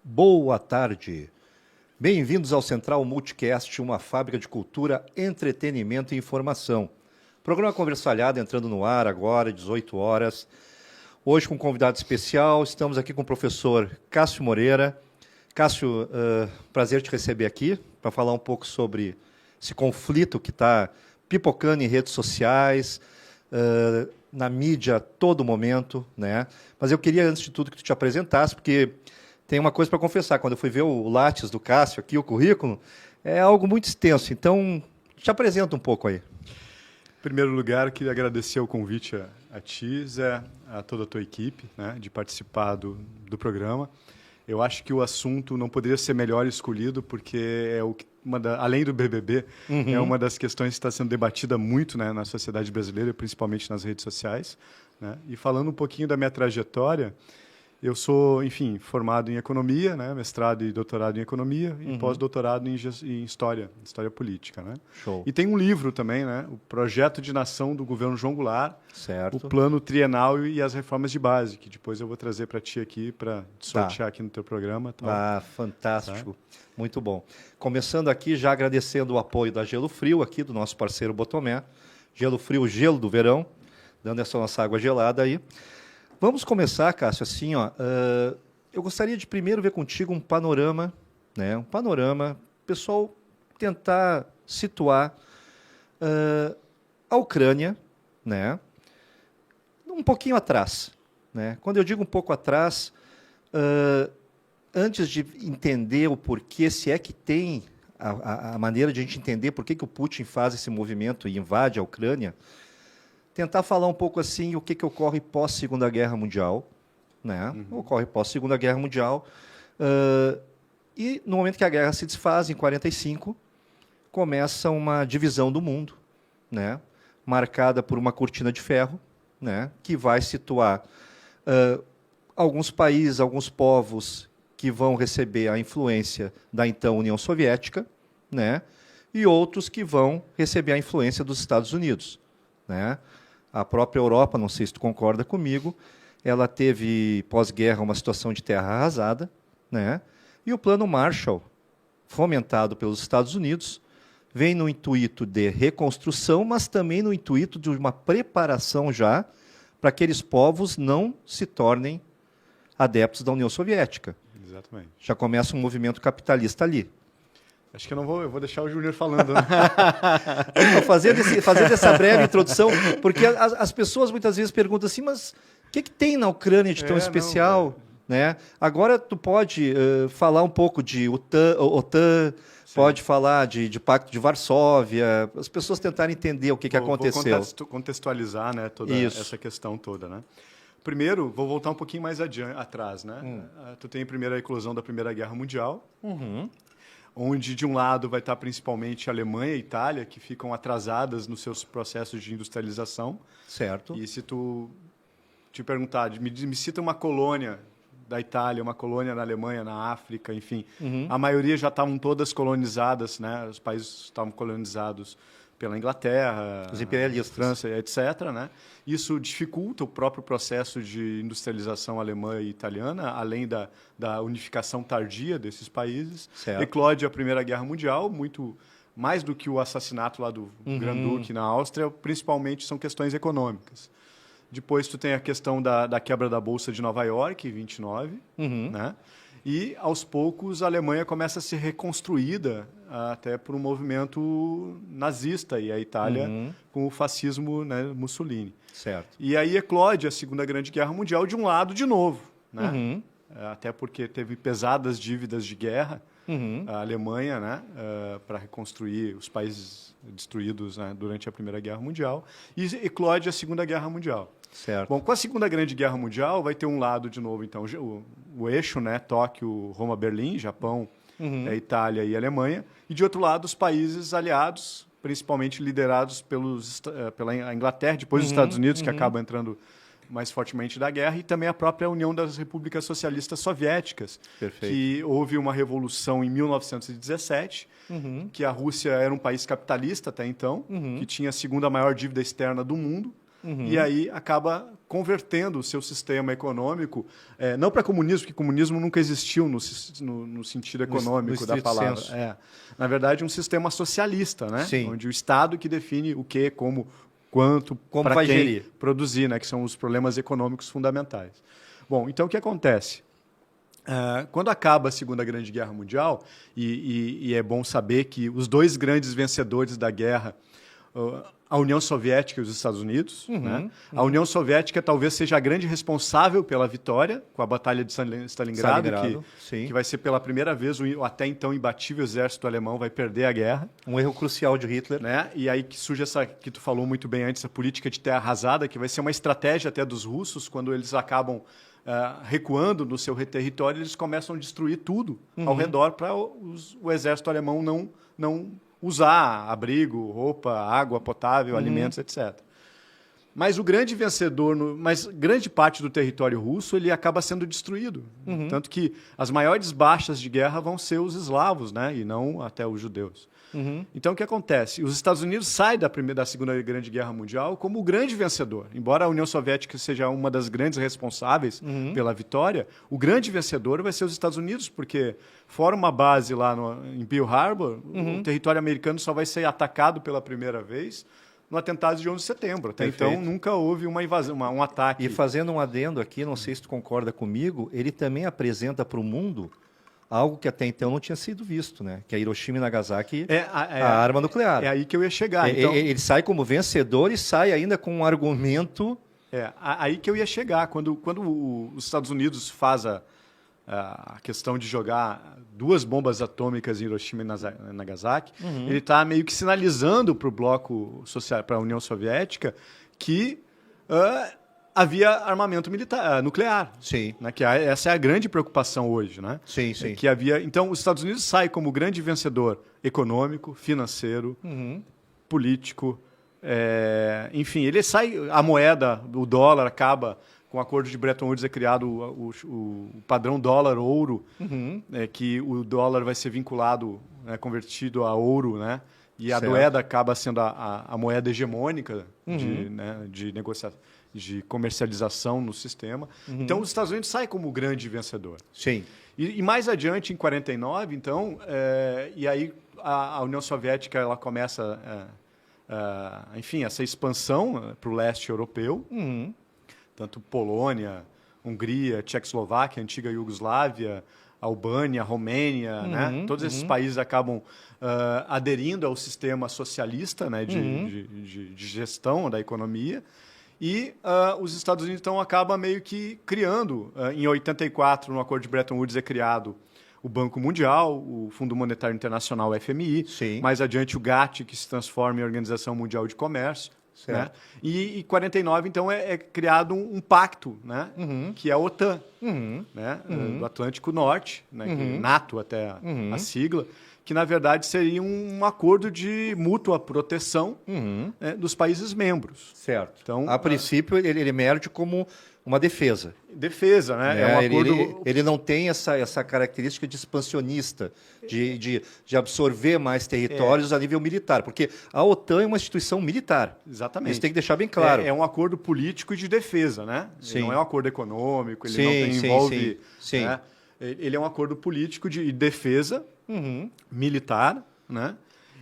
Boa tarde. Bem-vindos ao Central Multicast, uma fábrica de cultura, entretenimento e informação. Programa Conversalhada entrando no ar agora, 18 horas. Hoje com um convidado especial, estamos aqui com o professor Cássio Moreira. Cássio, prazer te receber aqui para falar um pouco sobre esse conflito que está pipocando em redes sociais, na mídia a todo momento, né? Mas eu queria, antes de tudo, que tu te apresentasse, porque tem uma coisa para confessar. Quando eu fui ver o Lattes do Cássio aqui, o currículo, é algo muito extenso. Então, te apresenta um pouco aí. Em primeiro lugar, queria agradecer o convite a ti, Zé, a toda a tua equipe, né, de participar do programa. Eu acho que o assunto não poderia ser melhor escolhido, porque é além do BBB, é uma das questões que está sendo debatida muito, né, na sociedade brasileira, principalmente nas redes sociais, né? E falando um pouquinho da minha trajetória, eu sou, enfim, formado em economia, né, mestrado e doutorado em economia e pós-doutorado em história política, né? Show. E tem um livro também, né, o Projeto de Nação do Governo João Goulart, certo. O Plano Trienal e as Reformas de Base, que depois eu vou trazer para ti aqui para sortear aqui no teu programa. Tal. Ah, fantástico. Tá. Muito bom. Começando aqui, já agradecendo o apoio da Gelo Frio, aqui do nosso parceiro Botomé. Gelo Frio, gelo do verão, dando essa nossa água gelada aí. Vamos começar, Cássio, assim, ó, eu gostaria de primeiro ver contigo um panorama, né? Um panorama, pessoal tentar situar a Ucrânia, né? Um pouquinho atrás, né? Quando eu digo um pouco atrás, antes de entender o porquê, se é que tem a maneira de a gente entender por que o Putin faz esse movimento e invade a Ucrânia, tentar falar um pouco assim o que ocorre pós-Segunda Guerra Mundial, né? Ocorre pós-Segunda Guerra Mundial, e no momento que a guerra se desfaz, em 1945, começa uma divisão do mundo, né? Marcada por uma cortina de ferro, né? Que vai situar alguns países, alguns povos que vão receber a influência da então União Soviética, né? E outros que vão receber a influência dos Estados Unidos, né? A própria Europa, não sei se tu concorda comigo, ela teve, pós-guerra, uma situação de terra arrasada, né? E o Plano Marshall, fomentado pelos Estados Unidos, vem no intuito de reconstrução, mas também no intuito de uma preparação já para que aqueles povos não se tornem adeptos da União Soviética. Exatamente. Já começa um movimento capitalista ali. Acho que eu vou deixar o Júnior falando. Né? Fazendo essa breve introdução, porque as pessoas muitas vezes perguntam assim, mas o que tem na Ucrânia de tão especial? Né? Agora tu pode falar um pouco de OTAN, pode falar de Pacto de Varsóvia, as pessoas tentarem entender o que aconteceu. Vou contextualizar, né, toda essa questão toda. Né? Primeiro, vou voltar um pouquinho mais atrás. Né? Tu tem primeiro a eclosão da Primeira Guerra Mundial, onde, de um lado, vai estar principalmente a Alemanha e a Itália, que ficam atrasadas nos seus processos de industrialização. Certo. E se tu te perguntar, me cita uma colônia da Itália, uma colônia na Alemanha, na África, enfim, a maioria já estavam todas colonizadas, né? Os países estavam colonizados pela Inglaterra, os imperialistas, França, etc. Né? Isso dificulta o próprio processo de industrialização alemã e italiana, além da unificação tardia desses países. Certo. Eclode a Primeira Guerra Mundial, muito mais do que o assassinato lá do Grand-Duque na Áustria, principalmente são questões econômicas. Depois tu tem a questão da quebra da Bolsa de Nova York, em 29, né? E, aos poucos, a Alemanha começa a ser reconstruída até por um movimento nazista, e a Itália com o fascismo, né, Mussolini. Certo. E aí eclode a Segunda Grande Guerra Mundial de um lado de novo, né? Até porque teve pesadas dívidas de guerra, a Alemanha, né, para reconstruir os países destruídos, né, durante a Primeira Guerra Mundial, e eclode a Segunda Guerra Mundial. Certo. Bom, com a Segunda Grande Guerra Mundial, vai ter um lado de novo, então, o eixo, né, Tóquio, Roma, Berlim, Japão, Itália e Alemanha, e de outro lado os países aliados, principalmente liderados pela Inglaterra, depois os Estados Unidos, que acabam entrando mais fortemente da guerra, e também a própria União das Repúblicas Socialistas Soviéticas, Perfeito. que houve uma revolução em 1917, que a Rússia era um país capitalista até então, que tinha a segunda maior dívida externa do mundo, e aí acaba convertendo o seu sistema econômico, não para comunismo, porque comunismo nunca existiu no sentido econômico da palavra. Senso. Na verdade, um sistema socialista, né? Sim. Onde o Estado que define o que, como, quanto, Como para vai quem gerir. produzir, né? Que são os problemas econômicos fundamentais. Bom, então o que acontece? Quando acaba a Segunda Grande Guerra Mundial, e é bom saber que os dois grandes vencedores da guerra, a União Soviética e os Estados Unidos. Né? A União Soviética talvez seja a grande responsável pela vitória com a Batalha de Stalingrado, que vai ser pela primeira vez o até então imbatível exército alemão vai perder a guerra. Um erro crucial de Hitler. Né? E aí que surge essa que tu falou muito bem antes, a política de terra arrasada, que vai ser uma estratégia até dos russos, quando eles acabam recuando no seu território, eles começam a destruir tudo ao redor para o exército alemão não usar abrigo, roupa, água potável, alimentos, etc. Mas o grande vencedor, mas grande parte do território russo ele acaba sendo destruído. Tanto que as maiores baixas de guerra vão ser os eslavos, né? E não até os judeus. Então, o que acontece? Os Estados Unidos saem da Segunda Grande Guerra Mundial como o grande vencedor. Embora a União Soviética seja uma das grandes responsáveis pela vitória, o grande vencedor vai ser os Estados Unidos, porque fora uma base lá em Pearl Harbor, o território americano só vai ser atacado pela primeira vez no atentado de 11 de setembro. Até Perfeito. então, nunca houve uma invasão, um ataque. E fazendo um adendo aqui, não sei se tu concorda comigo, ele também apresenta para o mundo algo que até então não tinha sido visto, né? Que é Hiroshima e Nagasaki, a arma nuclear. É aí que eu ia chegar. Então, ele sai como vencedor e sai ainda com um argumento... aí que eu ia chegar. Quando os Estados Unidos faz a questão de jogar 2 bombas atômicas em Hiroshima e Nagasaki, ele está meio que sinalizando para o bloco social, para a União Soviética, que havia armamento militar, nuclear. Sim. Né? Que essa é a grande preocupação hoje. Né? Sim, sim. Que havia, então, os Estados Unidos sai como grande vencedor econômico, financeiro, político. Enfim, ele sai, a moeda, o dólar acaba... Com o acordo de Bretton Woods é criado o padrão dólar-ouro, que o dólar vai ser vinculado, convertido a ouro, né? E a moeda acaba sendo a moeda hegemônica de negociação, de comercialização no sistema. Então, os Estados Unidos saem como o grande vencedor. Sim. E mais adiante, em 49, então, e aí a União Soviética ela começa, enfim, essa expansão para o leste europeu. Tanto Polônia, Hungria, Tchecoslováquia, antiga Iugoslávia, Albânia, Romênia, né? Todos esses países acabam aderindo ao sistema socialista, né? de gestão da economia. E os Estados Unidos então acabam meio que criando, em 84, no Acordo de Bretton Woods é criado o Banco Mundial, o Fundo Monetário Internacional, o FMI, mais adiante o GATT, que se transforma em Organização Mundial de Comércio. Né? E em 49, então, é criado um pacto, né? Que é a OTAN, né? Do Atlântico Norte, né? NATO até a sigla, que, na verdade, seria um acordo de mútua proteção dos países membros. Certo. Então, a princípio, ele emerge como uma defesa. Defesa, né? É um acordo... ele não tem essa característica de expansionista, de absorver mais territórios a nível militar, porque a OTAN é uma instituição militar. Exatamente. Isso tem que deixar bem claro. É um acordo político e de defesa, né? Sim. Ele não é um acordo econômico, ele não envolve... Sim. Né? Ele é um acordo político de defesa militar, né?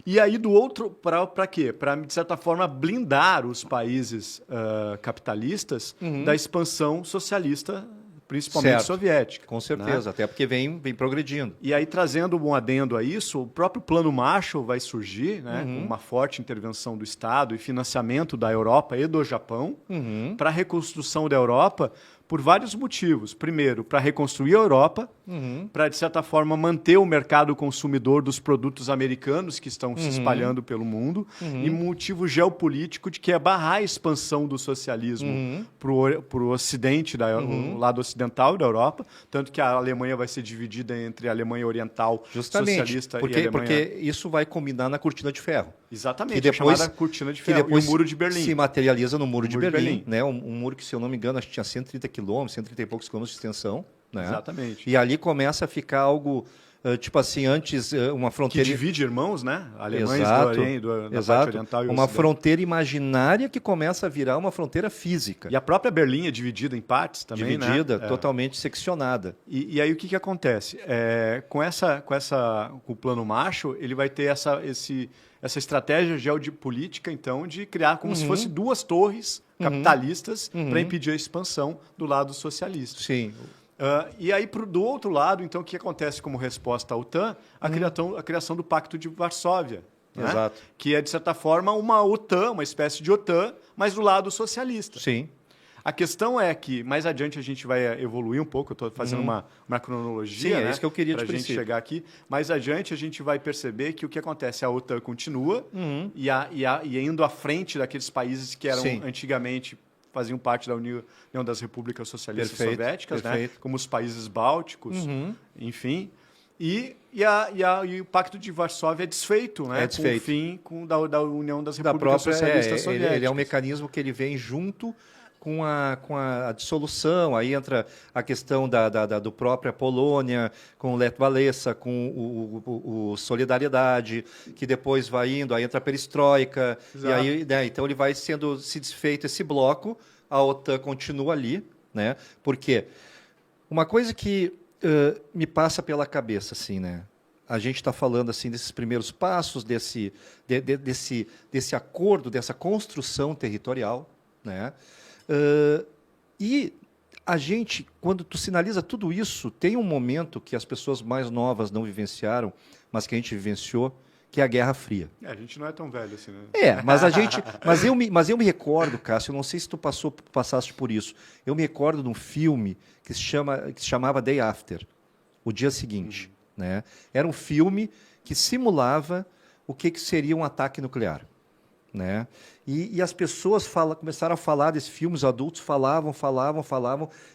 E aí, do outro, para quê? Para, de certa forma, blindar os países capitalistas da expansão socialista, principalmente soviética. Com certeza, né? Até porque vem progredindo. E aí, trazendo um adendo a isso, o próprio Plano Marshall vai surgir, né, com uma forte intervenção do Estado e financiamento da Europa e do Japão para a reconstrução da Europa, por vários motivos. Primeiro, para reconstruir a Europa, para, de certa forma, manter o mercado consumidor dos produtos americanos que estão se espalhando pelo mundo, e motivo geopolítico de que é barrar a expansão do socialismo para o ocidente, o lado ocidental da Europa, tanto que a Alemanha vai ser dividida entre a Alemanha oriental socialista e a Alemanha... Porque isso vai combinar na cortina de ferro. Exatamente, que depois, a chamada cortina de ferro, que depois e o Muro de Berlim. se materializa no Muro de Muro de Berlim, Berlim. né? Um muro que, se eu não me engano, acho que tinha 130 quilômetros, 130 e poucos quilômetros de extensão. Né? Exatamente. E ali começa a ficar algo, tipo assim, antes uma Que fronteira... divide irmãos, né? Alemães Exato, do Oriente, da exato. parte oriental e uma ocidente. fronteira imaginária que começa a virar uma fronteira física. E a própria Berlim é dividida em partes também, dividida, né? totalmente seccionada. E aí o que acontece? Com o Plano Marshall, ele vai ter essa estratégia geopolítica, então, de criar como se fosse duas torres capitalistas para impedir a expansão do lado socialista. Sim. E aí, do outro lado, então, o que acontece como resposta à OTAN? A criação do Pacto de Varsóvia. Né? Exato. Que é, de certa forma, uma OTAN, uma espécie de OTAN, mas do lado socialista. Sim. A questão é que, mais adiante, a gente vai evoluir um pouco. Eu estou fazendo uma cronologia. Sim, né, é isso que eu queria para a gente chegar aqui. Mais adiante, a gente vai perceber que o que acontece? A OTAN continua e indo à frente daqueles países que eram antigamente faziam parte da União das Repúblicas Socialistas Soviéticas, né? Como os países bálticos, enfim. E o Pacto de Varsóvia é desfeito, né? Com o fim da União das Repúblicas Socialistas Soviéticas. Ele é um mecanismo que ele vem junto com a dissolução. Aí entra a questão do própria Polônia, com o Lech Walesa, com o Solidariedade, que depois vai indo, aí entra a Perestroika. E aí, né, então ele vai se desfeito esse bloco, a OTAN continua ali, né? Porque uma coisa que me passa pela cabeça, assim, né? A gente está falando assim desses primeiros passos, desse acordo, dessa construção territorial, né? E a gente, quando tu sinaliza tudo isso, tem um momento que as pessoas mais novas não vivenciaram, mas que a gente vivenciou, que é a Guerra Fria. A gente não é tão velho assim, né? Mas eu me recordo, Cássio, eu não sei se tu passaste por isso. Eu me recordo de um filme que se chamava Day After, o dia seguinte, né? Era um filme que simulava o que seria um ataque nuclear. Né? E as pessoas começaram a falar desse filme, os adultos falavam,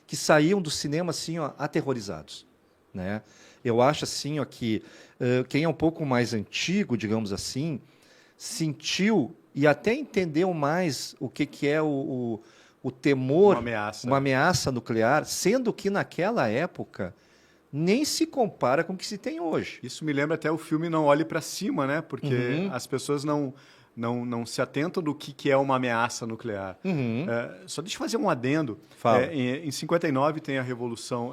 que saíam do cinema assim, ó, aterrorizados. Né? Eu acho assim, ó, que quem é um pouco mais antigo, digamos assim, sentiu e até entendeu mais o que é o temor, uma ameaça nuclear, sendo que naquela época nem se compara com o que se tem hoje. Isso me lembra até o filme Não Olhe para Cima, né? Porque as pessoas não se atentam do que é uma ameaça nuclear. Só deixa eu fazer um adendo. Em 59 tem a Revolução,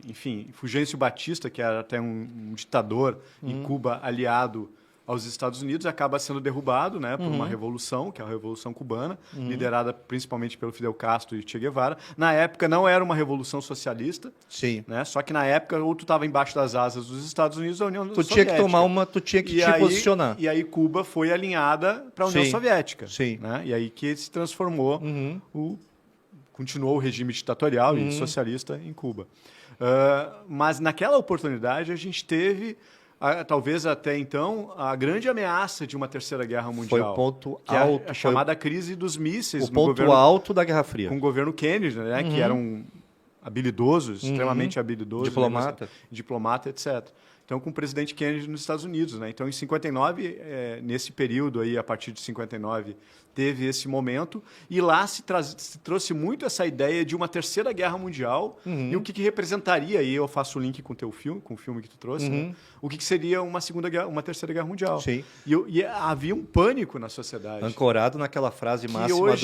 enfim, Fulgêncio Batista, que era até um ditador em Cuba aliado aos Estados Unidos, acaba sendo derrubado, né, por uma revolução, que é a Revolução Cubana, liderada principalmente pelo Fidel Castro e Che Guevara. Na época não era uma revolução socialista, né, só que na época ou tu estava embaixo das asas dos Estados Unidos ou da União Soviética. Tu tinha que te posicionar. E aí Cuba foi alinhada para a União Soviética. Sim. Né, e aí que se transformou, continuou o regime ditatorial e socialista em Cuba. Mas naquela oportunidade a gente teve... talvez até então, a grande ameaça de uma terceira guerra mundial. Foi o ponto alto. A chamada crise dos mísseis. O ponto alto da Guerra Fria. Com o governo Kennedy, né, que era um habilidoso, extremamente habilidoso. Diplomata, etc. Então, com o presidente Kennedy nos Estados Unidos. Né? Então, em 59, nesse período, aí, a partir de 59, teve esse momento. E lá se trouxe muito essa ideia de uma terceira guerra mundial e o que representaria, e eu faço o link com o teu filme, com o filme que tu trouxe, né? O que seria uma terceira guerra mundial. Sim. E havia um pânico na sociedade. Ancorado naquela frase máxima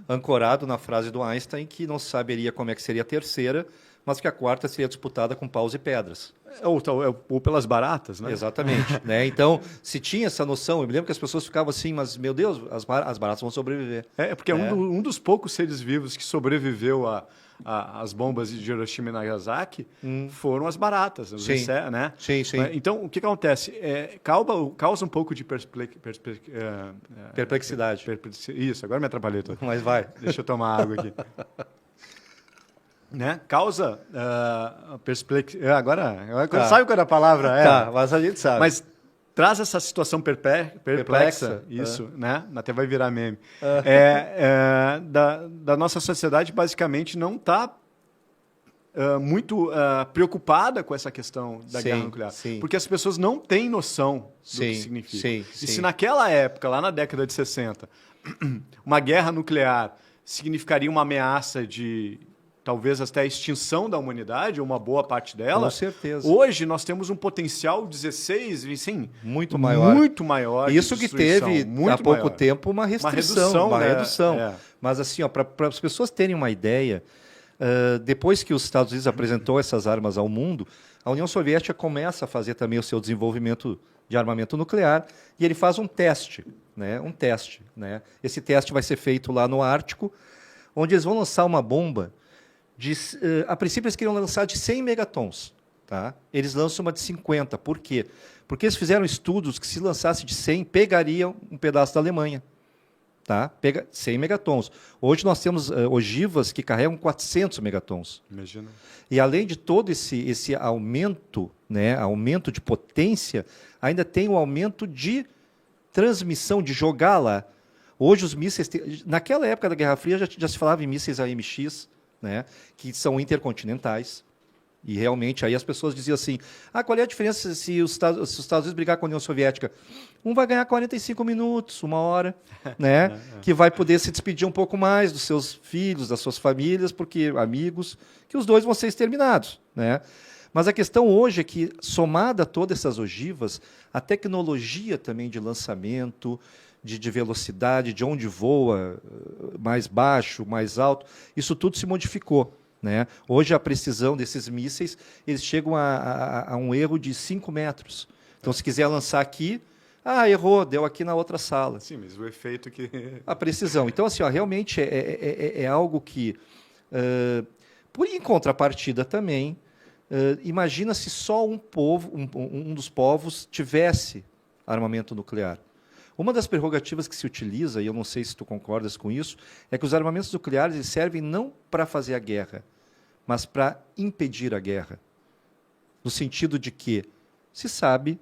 ancorado na frase do Einstein, que não saberia como é que seria a terceira, mas que a quarta seria disputada com paus e pedras. Ou pelas baratas, né? Exatamente. Né? Então, se tinha essa noção, eu me lembro que as pessoas ficavam assim, mas, meu Deus, as baratas vão sobreviver. Porque um dos poucos seres vivos que sobreviveu às bombas de Hiroshima e Nagasaki foram as baratas. Sim. Né? Sim. Então, o que acontece? Causa um pouco de perplexidade. Isso, agora me atrapalhei todo. Mas vai. Deixa eu tomar água aqui. Né? Causa perplexidade. Agora sabe qual é a palavra? Tá, mas a gente sabe. Mas traz essa situação perplexa, isso, né? Até vai virar meme. Da nossa sociedade, basicamente, não está muito preocupada com essa questão da guerra nuclear. Sim. Porque as pessoas não têm noção do que significa. Sim, e se naquela época, lá na década de 60, uma guerra nuclear significaria uma ameaça de talvez até a extinção da humanidade, ou uma boa parte dela. Com certeza. Hoje nós temos um potencial 16, sim, muito maior. Muito maior. Isso que teve há pouco tempo uma redução. Né? Mas assim, para as pessoas terem uma ideia, depois que os Estados Unidos apresentou essas armas ao mundo, a União Soviética começa a fazer também o seu desenvolvimento de armamento nuclear e ele faz um teste. Né? Esse teste vai ser feito lá no Ártico, onde eles vão lançar uma bomba. A princípio, eles queriam lançar de 100 megatons. Tá? Eles lançam uma de 50. Por quê? Porque eles fizeram estudos que, se lançasse de 100, pegariam um pedaço da Alemanha. Tá? 100 megatons. Hoje nós temos ogivas que carregam 400 megatons. Imagina. E além de todo esse aumento, né, aumento de potência, ainda tem o aumento de transmissão, de jogar lá. Hoje os mísseis... Naquela época da Guerra Fria já se falava em mísseis AMX, né, que são intercontinentais. E realmente aí as pessoas diziam assim, qual é a diferença se os Estados Unidos brigar com a União Soviética? Um vai ganhar 45 minutos, 1 hora, né, que vai poder se despedir um pouco mais dos seus filhos, das suas famílias, porque amigos, que os dois vão ser exterminados. Né? Mas a questão hoje é que, somada a todas essas ogivas, a tecnologia também de lançamento, de velocidade, de onde voa, mais baixo, mais alto, isso tudo se modificou. Né? Hoje a precisão desses mísseis, eles chegam a um erro de 5 metros. Então, se quiser lançar aqui, errou, deu aqui na outra sala. Sim, mas o efeito que... A precisão. Então, assim, realmente é algo que, em contrapartida também, imagina se só um dos povos tivesse armamento nuclear. Uma das prerrogativas que se utiliza, e eu não sei se tu concordas com isso, é que os armamentos nucleares eles servem não para fazer a guerra, mas para impedir a guerra. No sentido de que se sabe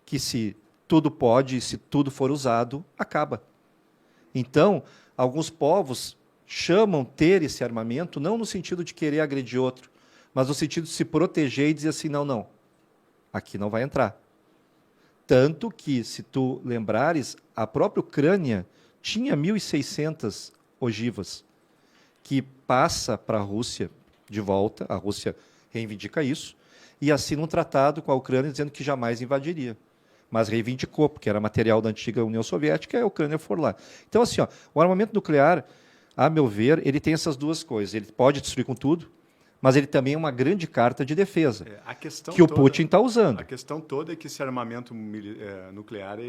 que se tudo pode, se tudo for usado, acaba. Então, alguns povos chamam ter esse armamento não no sentido de querer agredir outro, mas no sentido de se proteger e dizer assim, não, aqui não vai entrar. Tanto que, se tu lembrares, a própria Ucrânia tinha 1.600 ogivas, que passa para a Rússia de volta, a Rússia reivindica isso, e assina um tratado com a Ucrânia dizendo que jamais invadiria. Mas reivindicou, porque era material da antiga União Soviética, e a Ucrânia for lá. Então, assim, o armamento nuclear, a meu ver, ele tem essas duas coisas. Ele pode destruir com tudo, mas ele também é uma grande carta de defesa, que o Putin está usando. A questão toda é que esse armamento nuclear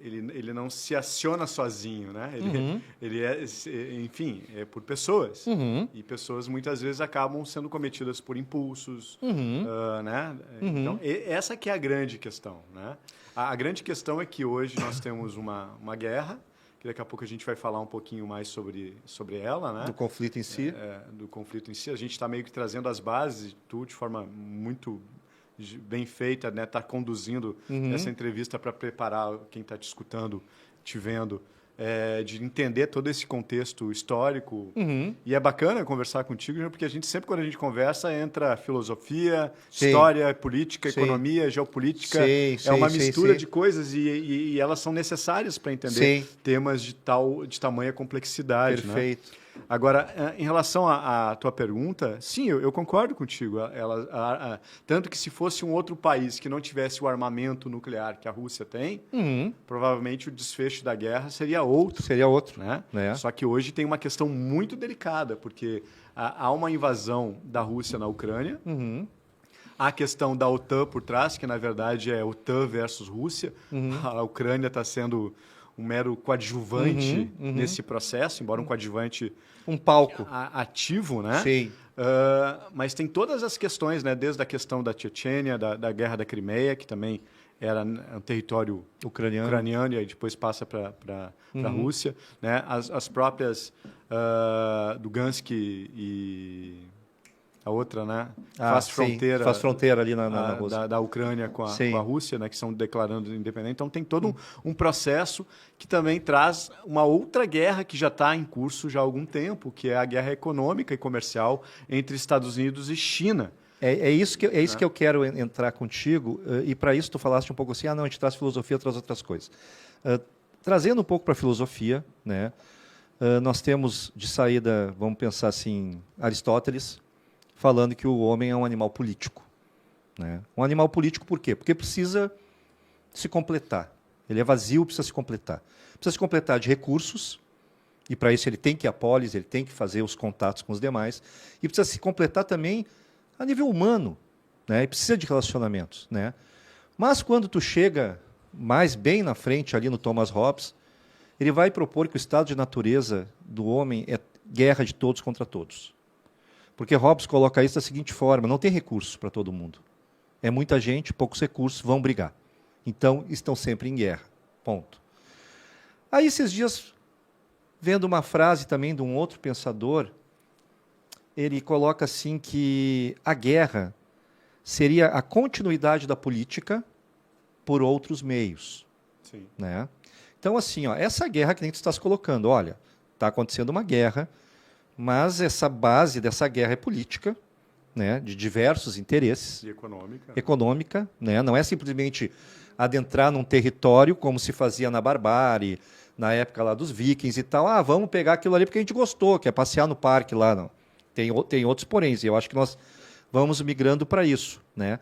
ele não se aciona sozinho, né? Ele enfim, é por pessoas. E pessoas muitas vezes acabam sendo cometidas por impulsos, né? Então, essa que é a grande questão, né? A grande questão é que hoje nós temos uma guerra, que daqui a pouco a gente vai falar um pouquinho mais sobre ela, né? Do conflito em si. Do conflito em si. A gente está meio que trazendo as bases, tu de forma muito bem feita, né? Está conduzindo essa entrevista para preparar quem está te escutando, te vendo, de entender todo esse contexto histórico. E é bacana conversar contigo, porque a gente sempre, quando a gente conversa, entra filosofia, história, política, economia, geopolítica. É uma mistura de coisas e elas são necessárias para entender temas de tamanha complexidade. Perfeito. Né? Agora, em relação à tua pergunta, sim, eu concordo contigo. Tanto que se fosse um outro país que não tivesse o armamento nuclear que a Rússia tem, provavelmente o desfecho da guerra seria outro. Seria outro. Né? Só que hoje tem uma questão muito delicada, porque há uma invasão da Rússia na Ucrânia, há a questão da OTAN por trás, que na verdade é OTAN versus Rússia. A Ucrânia está sendo um mero coadjuvante nesse processo, embora um coadjuvante palco ativo, né? Sim. Mas tem todas as questões, né? Desde a questão da Chechênia, da Guerra da Crimeia, que também era um território ucraniano e aí depois passa para a Rússia, né? As próprias Lugansk e a outra, né? Faz fronteira ali na Rússia. Da Ucrânia com a Rússia, né? Que estão declarando independência. Então tem todo um processo que também traz uma outra guerra que já está em curso já há algum tempo, que é a guerra econômica e comercial entre Estados Unidos e China. É isso que eu quero entrar contigo, e para isso tu falaste um pouco assim, não, a gente traz filosofia, traz outras coisas. Trazendo um pouco para a filosofia, né? Nós temos de saída, vamos pensar assim, Aristóteles, falando que o homem é um animal político. Né? Um animal político por quê? Porque precisa se completar. Ele é vazio, precisa se completar. Precisa se completar de recursos, e para isso ele tem que ir à polis, ele tem que fazer os contatos com os demais, e precisa se completar também a nível humano, né? E precisa de relacionamentos. Né? Mas quando tu chega mais bem na frente, ali no Thomas Hobbes, ele vai propor que o estado de natureza do homem é guerra de todos contra todos. Porque Hobbes coloca isso da seguinte forma, não tem recursos para todo mundo. É muita gente, poucos recursos, vão brigar. Então, estão sempre em guerra. Ponto. Aí, esses dias, vendo uma frase também de um outro pensador, ele coloca assim que a guerra seria a continuidade da política por outros meios. Sim. Né? Então, assim, essa guerra que nem tu estás colocando, olha, está acontecendo uma guerra, mas essa base dessa guerra é política, né, de diversos interesses. E econômica. Econômica, né? Não é simplesmente adentrar num território como se fazia na barbárie, na época lá dos vikings e tal. Vamos pegar aquilo ali porque a gente gostou, quer passear no parque lá. Não. Tem outros poréns, e eu acho que nós vamos migrando para isso. Né?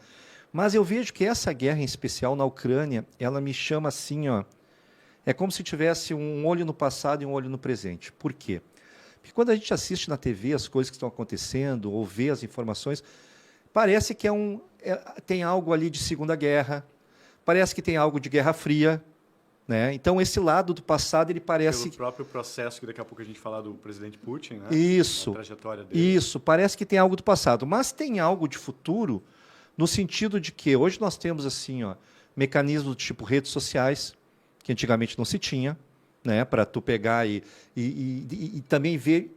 Mas eu vejo que essa guerra, em especial na Ucrânia, ela me chama assim, é como se tivesse um olho no passado e um olho no presente. Por quê? Porque quando a gente assiste na TV as coisas que estão acontecendo, ou vê as informações, parece que tem algo ali de Segunda Guerra, parece que tem algo de Guerra Fria. Né? Então, esse lado do passado, ele parece... Pelo próprio processo, que daqui a pouco a gente falar do presidente Putin, né? Isso. A trajetória dele. Isso, parece que tem algo do passado. Mas tem algo de futuro, no sentido de que hoje nós temos assim, mecanismos do tipo redes sociais, que antigamente não se tinha, né, para tu pegar e também ver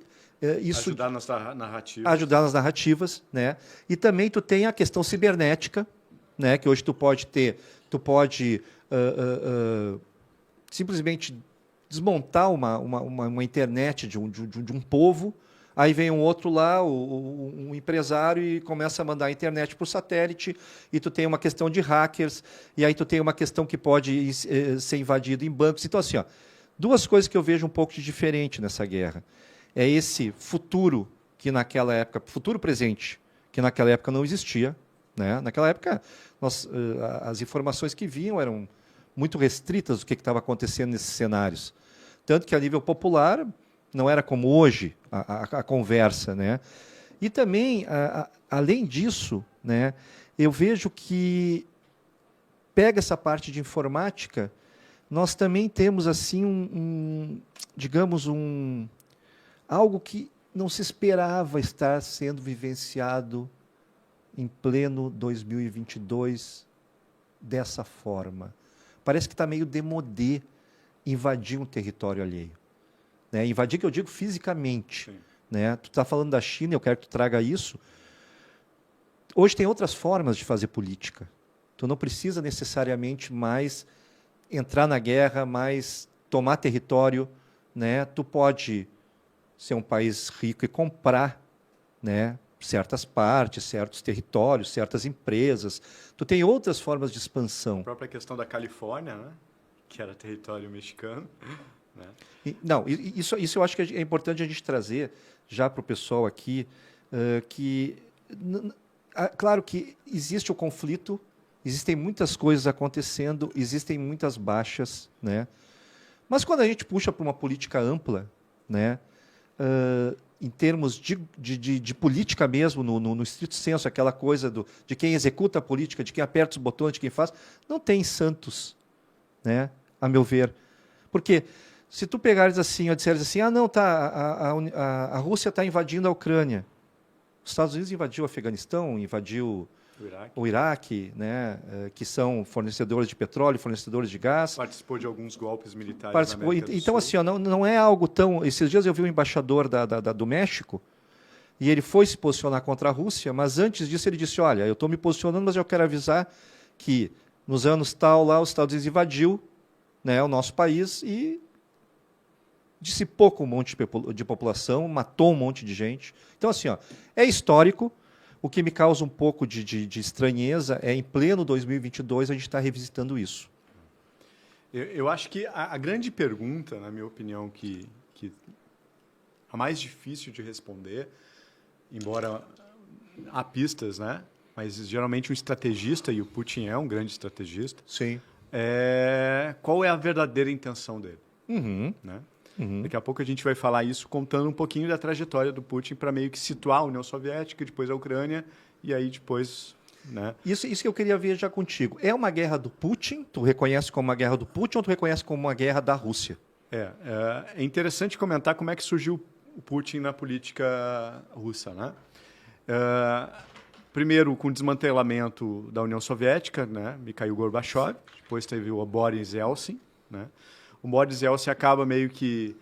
isso... Ajudar nas narrativas. Ajudar nas narrativas, né? E também tu tem a questão cibernética, né, que hoje tu pode simplesmente desmontar uma internet de um povo, aí vem um outro lá, um empresário, e começa a mandar a internet por satélite, e tu tem uma questão de hackers, e aí tu tem uma questão que pode ser invadido em bancos. Então, assim, duas coisas que eu vejo um pouco de diferente nessa guerra. É esse futuro que naquela época, futuro presente, que naquela época não existia. Né? Naquela época, as informações que vinham eram muito restritas do que estava acontecendo nesses cenários. Tanto que, a nível popular, não era como hoje a conversa. Né? E também, além disso, né, eu vejo que pega essa parte de informática, nós também temos assim digamos, algo que não se esperava estar sendo vivenciado em pleno 2022 dessa forma. Parece que está meio démodé invadir um território alheio. Né? Invadir, que eu digo fisicamente. Né? Tu está falando da China, eu quero que tu traga isso. Hoje tem outras formas de fazer política. Tu não precisa necessariamente mais entrar na guerra, mais tomar território. Né? Tu pode ser um país rico e comprar, né, certas partes, certos territórios, certas empresas. Tu tem outras formas de expansão. A própria questão da Califórnia, né, que era território mexicano. Né? Isso eu acho que é importante a gente trazer já para o pessoal aqui, claro que existe o conflito, existem muitas coisas acontecendo, existem muitas baixas, né? Mas quando a gente puxa para uma política ampla, né, em termos de política mesmo, no estrito senso, aquela coisa de quem executa a política, de quem aperta os botões, de quem faz, não tem santos, né, a meu ver. Porque se tu pegares assim, ou disseres assim, não, a Rússia está invadindo a Ucrânia, os Estados Unidos invadiu o Afeganistão, invadiu o Iraque, né, que são fornecedores de petróleo, fornecedores de gás. Participou de alguns golpes militares na América do Então, Sul. assim, não é algo tão... Esses dias eu vi um embaixador do México e ele foi se posicionar contra a Rússia, mas antes disso ele disse, olha, eu estou me posicionando, mas eu quero avisar que nos anos tal, lá, os Estados Unidos invadiu, né, o nosso país e dissipou com um monte de população, matou um monte de gente. Então, assim, ó, é histórico. O que me causa um pouco de estranheza é, em pleno 2022, a gente está revisitando isso. Eu acho que a grande pergunta, na minha opinião, que a mais difícil de responder, embora há pistas, né? Mas geralmente um estrategista, e o Putin é um grande estrategista, Sim. Qual é a verdadeira intenção dele? Uhum. Né? Uhum. Daqui a pouco a gente vai falar isso contando um pouquinho da trajetória do Putin para meio que situar a União Soviética, depois a Ucrânia e aí depois... Né? Isso que eu queria ver já contigo. É uma guerra do Putin? Tu reconhece como uma guerra do Putin ou tu reconhece como uma guerra da Rússia? É interessante comentar como é que surgiu o Putin na política russa. Né? Primeiro, com o desmantelamento da União Soviética, né? Mikhail Gorbachev, depois teve o Boris Yeltsin. Né? O Boris Yeltsin acaba meio que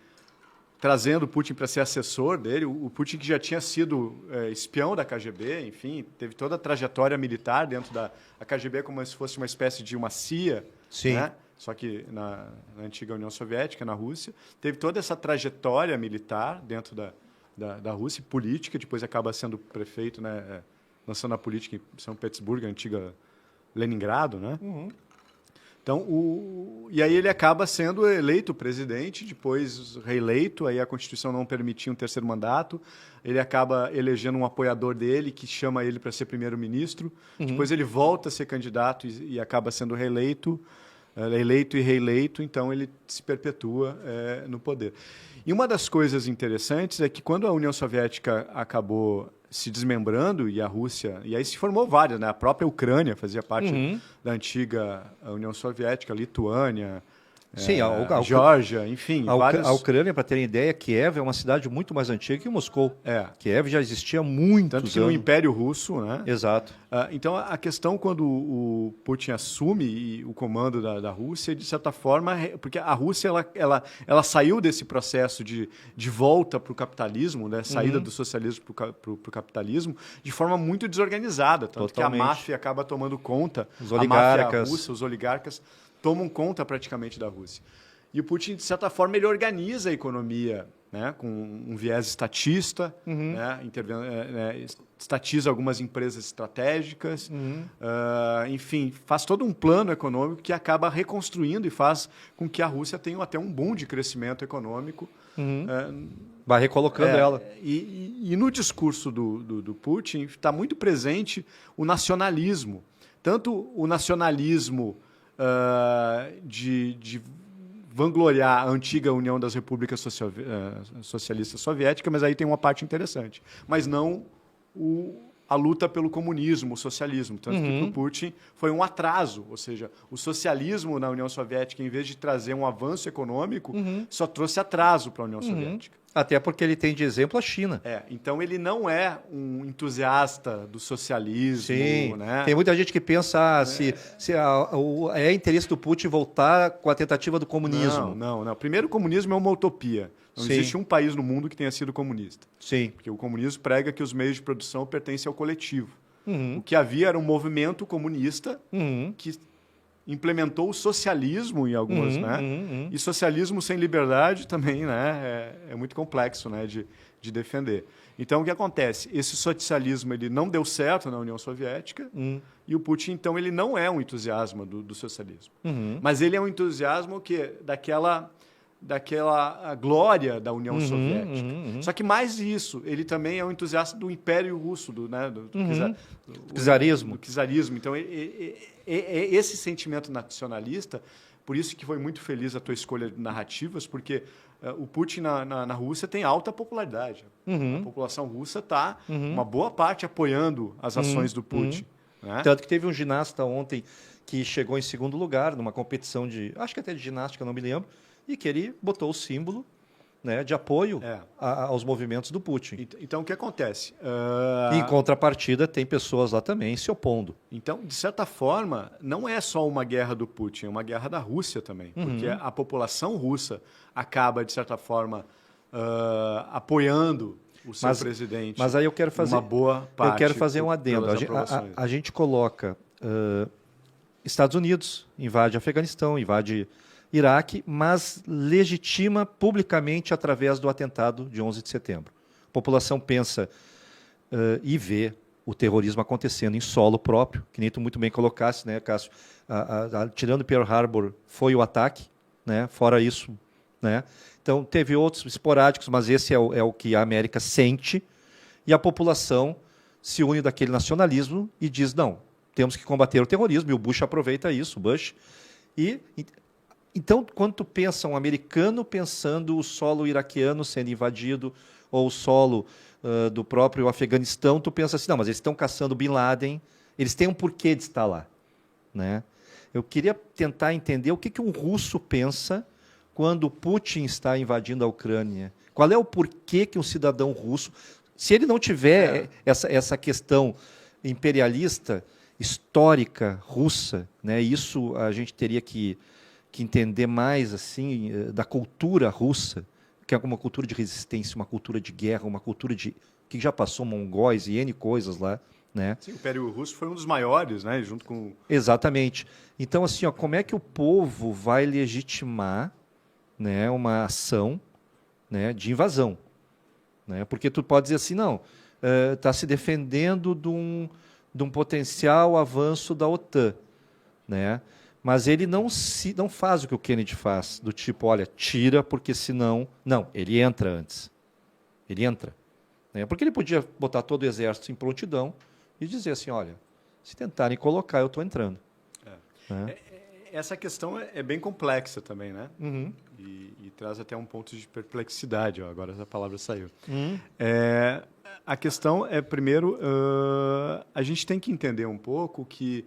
trazendo o Putin para ser assessor dele. O Putin, que já tinha sido espião da KGB, enfim, teve toda a trajetória militar dentro da KGB, como se fosse uma espécie de uma CIA, Sim. né? Só que na antiga União Soviética, na Rússia. Teve toda essa trajetória militar dentro da Rússia, política, depois acaba sendo prefeito, né? Lançando a política em São Petersburgo, a antiga Leningrado, né? Uhum. Então, e aí ele acaba sendo eleito presidente, depois reeleito, aí a Constituição não permitia um terceiro mandato, ele acaba elegendo um apoiador dele, que chama ele para ser primeiro-ministro, depois ele volta a ser candidato e acaba sendo reeleito, eleito e reeleito, então ele se perpetua no poder. E uma das coisas interessantes é que quando a União Soviética acabou se desmembrando e a Rússia... E aí se formou várias, né? A própria Ucrânia fazia parte da antiga União Soviética, a Lituânia, Sim, a Geórgia, enfim. A Ucrânia, para terem ideia, Kiev é uma cidade muito mais antiga que Moscou. Kiev já existia há muitos Tanto que anos. no Império Russo, né? Exato. Então, a questão quando o Putin assume o comando da Rússia, de certa forma, porque a Rússia ela saiu desse processo de volta para o capitalismo, né? Saída do socialismo para o capitalismo, de forma muito desorganizada. Tanto Totalmente. que a máfia acaba tomando conta, Os a oligarcas. máfia russa, os oligarcas, tomam conta praticamente da Rússia. E o Putin, de certa forma, ele organiza a economia, né, com um viés estatista, né, estatiza algumas empresas estratégicas, enfim, faz todo um plano econômico que acaba reconstruindo e faz com que a Rússia tenha até um boom de crescimento econômico. Vai recolocando ela. E no discurso do Putin está muito presente o nacionalismo. Tanto o nacionalismo de vangloriar a antiga União das Repúblicas Socialistas Soviéticas, mas aí tem uma parte interessante. Mas não a luta pelo comunismo, o socialismo. Tanto que para o Putin foi um atraso. Ou seja, o socialismo na União Soviética, em vez de trazer um avanço econômico, só trouxe atraso para a União Soviética. Até porque ele tem de exemplo a China. Então ele não é um entusiasta do socialismo. Sim. Né? Tem muita gente que pensa se é interesse do Putin voltar com a tentativa do comunismo. Não. Primeiro, o comunismo é uma utopia. Não existe um país no mundo que tenha sido comunista. Sim. Porque o comunismo prega que os meios de produção pertencem ao coletivo. O que havia era um movimento comunista que implementou o socialismo em algumas, né? E socialismo sem liberdade também, né? É muito complexo, né? De defender. Então, o que acontece? Esse socialismo ele não deu certo na União Soviética e o Putin, então, ele não é um entusiasmo do socialismo. Mas ele é um entusiasmo daquela glória da União Soviética. Só que mais isso, ele também é um entusiasta do Império Russo, do Czarismo. Do czarismo. Então, esse sentimento nacionalista, por isso que foi muito feliz a tua escolha de narrativas, porque o Putin na Rússia tem alta popularidade. A população russa está, uma boa parte, apoiando as ações do Putin. Né? Tanto que teve um ginasta ontem que chegou em segundo lugar numa competição acho que até de ginástica, não me lembro, e que ele botou o símbolo, né, de apoio aos movimentos do Putin. Então, o que acontece? Em contrapartida, tem pessoas lá também se opondo. Então, de certa forma, não é só uma guerra do Putin, é uma guerra da Rússia também. Porque a população russa acaba, de certa forma, apoiando o seu presidente. Mas aí eu quero fazer uma boa parte. Eu quero fazer um adendo. A gente coloca Estados Unidos invade Afeganistão, invade Iraque, mas legitima publicamente através do atentado de 11 de setembro. A população pensa e vê o terrorismo acontecendo em solo próprio, que nem tu muito bem colocasse, né, Cássio? Tirando Pearl Harbor, foi o ataque, né? Fora isso, né? Então, teve outros esporádicos, mas esse é o que a América sente, e a população se une daquele nacionalismo e diz, não, temos que combater o terrorismo, e o Bush aproveita isso, Então, quando tu pensa um americano pensando o solo iraquiano sendo invadido, ou o solo do próprio Afeganistão, tu pensa assim, não, mas eles estão caçando Bin Laden, eles têm um porquê de estar lá, né? Eu queria tentar entender o que um russo pensa quando Putin está invadindo a Ucrânia. Qual é o porquê que um cidadão russo, se ele não tiver essa questão imperialista, histórica, russa, né? Isso a gente teria que entender mais assim da cultura russa, que é uma cultura de resistência, uma cultura de guerra, uma cultura que já passou mongóis e N coisas lá, né? Sim, o Império Russo foi um dos maiores, né? Junto com... Exatamente. Então, assim, como é que o povo vai legitimar, né, uma ação, né, de invasão? Né? Porque tu pode dizer assim, não, está se defendendo de um potencial avanço da OTAN, né? Mas ele não faz o que o Kennedy faz, do tipo, olha, tira, porque senão... Não, ele entra antes. Ele entra. Né? Porque ele podia botar todo o exército em prontidão e dizer assim, olha, se tentarem colocar, eu estou entrando. Né? Essa questão é bem complexa também, né? Uhum. E traz até um ponto de perplexidade. Ó, agora essa palavra saiu. Uhum. A questão é, primeiro, a gente tem que entender um pouco que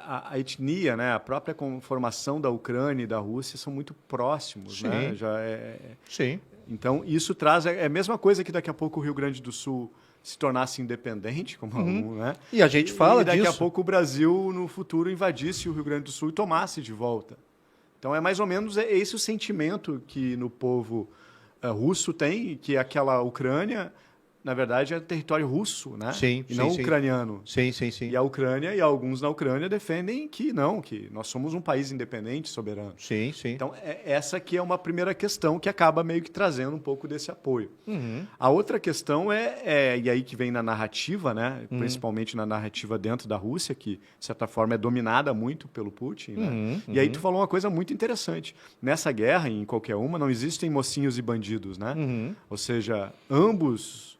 a etnia, né, a própria conformação da Ucrânia e da Rússia são muito próximos. Sim. Né? Sim. Então, isso traz... É a mesma coisa que daqui a pouco o Rio Grande do Sul se tornasse independente, como né? E a gente fala disso. E daqui a pouco o Brasil, no futuro, invadisse o Rio Grande do Sul e tomasse de volta. Então, é mais ou menos esse o sentimento que no povo russo tem, que aquela Ucrânia, na verdade, é território russo, né? Sim, e não ucraniano. Sim. E a Ucrânia, e alguns na Ucrânia defendem que não, que nós somos um país independente, soberano. Sim. Então, essa aqui é uma primeira questão que acaba meio que trazendo um pouco desse apoio. Uhum. A outra questão e aí que vem na narrativa, né? Principalmente na narrativa dentro da Rússia, que, de certa forma, é dominada muito pelo Putin. Né? E aí tu falou uma coisa muito interessante. Nessa guerra, em qualquer uma, não existem mocinhos e bandidos, né? Ou seja, ambos...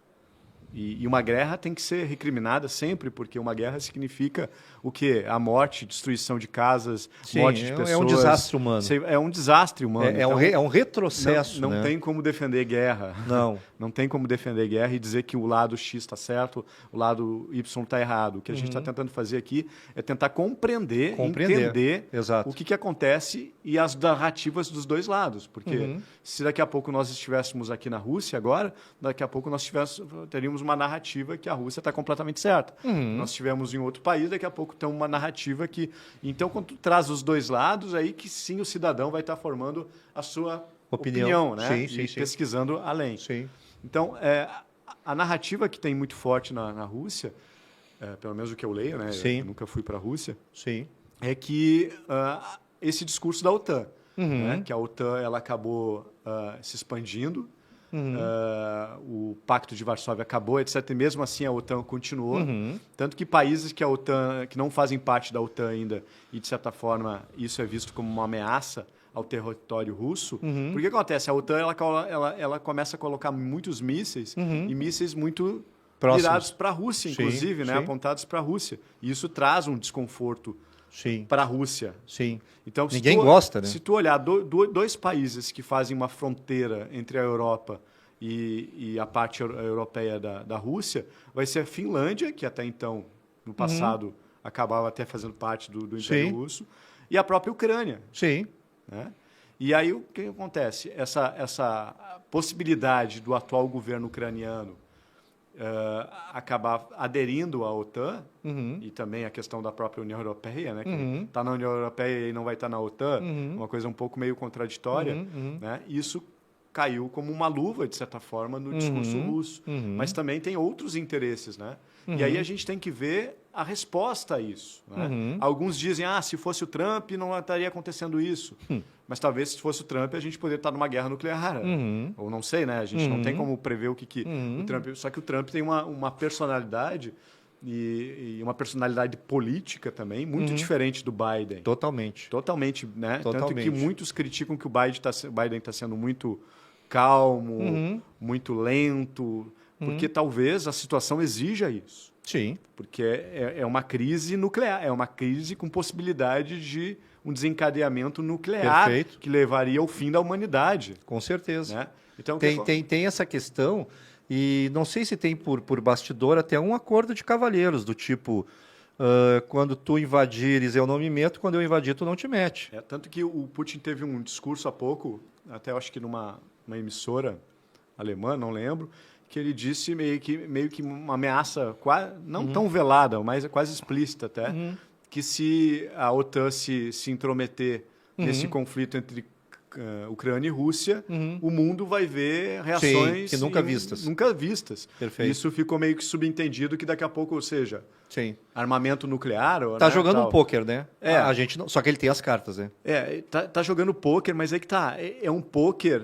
E uma guerra tem que ser recriminada sempre, porque uma guerra significa o quê? A morte, destruição de casas, morte de pessoas. É um desastre humano. É um desastre humano. É um retrocesso. Não né? tem como defender guerra. Não. Não tem como defender guerra e dizer que o lado X está certo, o lado Y está errado. O que a gente está tentando fazer aqui é tentar compreender. Entender Exato. o que acontece e as narrativas dos dois lados. Porque se daqui a pouco nós estivéssemos aqui na Rússia agora, daqui a pouco nós teríamos uma narrativa que a Rússia está completamente certa. Nós estivemos em outro país, daqui a pouco tem uma narrativa que... Então, quando tu traz os dois lados, aí que sim o cidadão vai estar formando a sua opinião, né? Sim. Pesquisando além. Sim. Então, a narrativa que tem muito forte na Rússia, pelo menos o que eu leio, né? Eu nunca fui para a Rússia, Sim. é que esse discurso da OTAN, né? Que a OTAN ela acabou se expandindo, o Pacto de Varsóvia acabou, etc. E mesmo assim a OTAN continuou. Tanto que países que a OTAN, que não fazem parte da OTAN ainda, e de certa forma isso é visto como uma ameaça ao território russo, porque acontece? A OTAN ela começa a colocar muitos mísseis, e mísseis muito virados para a Rússia, inclusive, né? Apontados para a Rússia. E isso traz um desconforto para a Rússia. Sim. Então, ninguém gosta, né? Se tu olhar dois países que fazem uma fronteira entre a Europa e a parte europeia da Rússia, vai ser a Finlândia, que até então, no passado, acabava até fazendo parte do Império Russo, e a própria Ucrânia. Sim. Né? E aí o que acontece? Essa possibilidade do atual governo ucraniano acabar aderindo à OTAN, e também a questão da própria União Europeia, né, que está na União Europeia e não vai estar na OTAN, uma coisa um pouco meio contraditória, né, isso caiu como uma luva, de certa forma, no discurso russo. Mas também tem outros interesses, né? E aí a gente tem que ver a resposta a isso. Né? Alguns dizem, se fosse o Trump não estaria acontecendo isso. Mas talvez se fosse o Trump a gente poderia estar numa guerra nuclear. Ou não sei, né? A gente não tem como prever o que o Trump... Só que o Trump tem uma personalidade e uma personalidade política também muito diferente do Biden. Totalmente. Totalmente, né? Totalmente. Tanto que muitos criticam que o Biden está sendo muito calmo, muito lento, porque talvez a situação exija isso. Sim. Porque é uma crise nuclear, é uma crise com possibilidade de um desencadeamento nuclear. Perfeito. Que levaria ao fim da humanidade. Com certeza. Né? Então, tem essa questão, e não sei se tem por bastidor até um acordo de cavalheiros, do tipo, quando tu invadires eu não me meto, quando eu invadir tu não te mete. Tanto que o Putin teve um discurso há pouco, até acho que numa emissora alemã, não lembro, que ele disse meio que uma ameaça não tão velada, mas quase explícita até, que se a OTAN se intrometer nesse conflito entre Ucrânia e Rússia, o mundo vai ver reações que nunca vistas. Nunca vistas. Perfeito. Isso ficou meio que subentendido que daqui a pouco, ou seja, armamento nuclear... Tá, né, jogando tal. um pôquer, né? A gente não, só que ele tem as cartas, né? Tá jogando pôquer, mas aí que tá. É um pôquer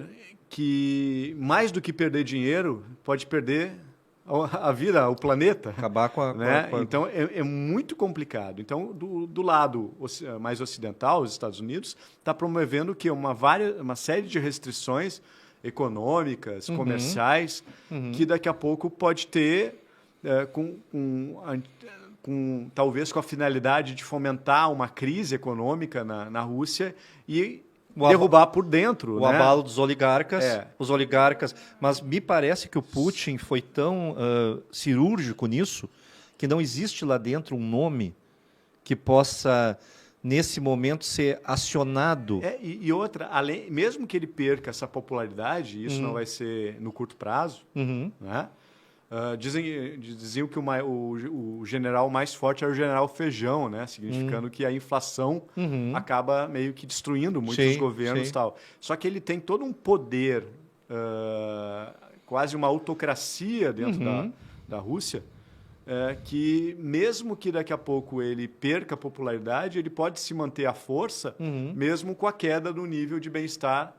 que, mais do que perder dinheiro, pode perder a vida, o planeta. Acabar com a... Né? Então, é muito complicado. Então, do lado mais ocidental, os Estados Unidos, está promovendo que uma série de restrições econômicas, comerciais, que daqui a pouco pode ter, talvez com a finalidade de fomentar uma crise econômica na Rússia e derrubar por dentro. O abalo dos oligarcas. Os oligarcas. Mas me parece que o Putin foi tão cirúrgico nisso que não existe lá dentro um nome que possa, nesse momento, ser acionado. E outra, mesmo que ele perca essa popularidade, isso não vai ser no curto prazo, né? Diziam que o general mais forte era o general Feijão, né? Significando que a inflação acaba meio que destruindo muitos governos e tal. Só que ele tem todo um poder, quase uma autocracia dentro da Rússia, que mesmo que daqui a pouco ele perca a popularidade, ele pode se manter à força, mesmo com a queda do nível de bem-estar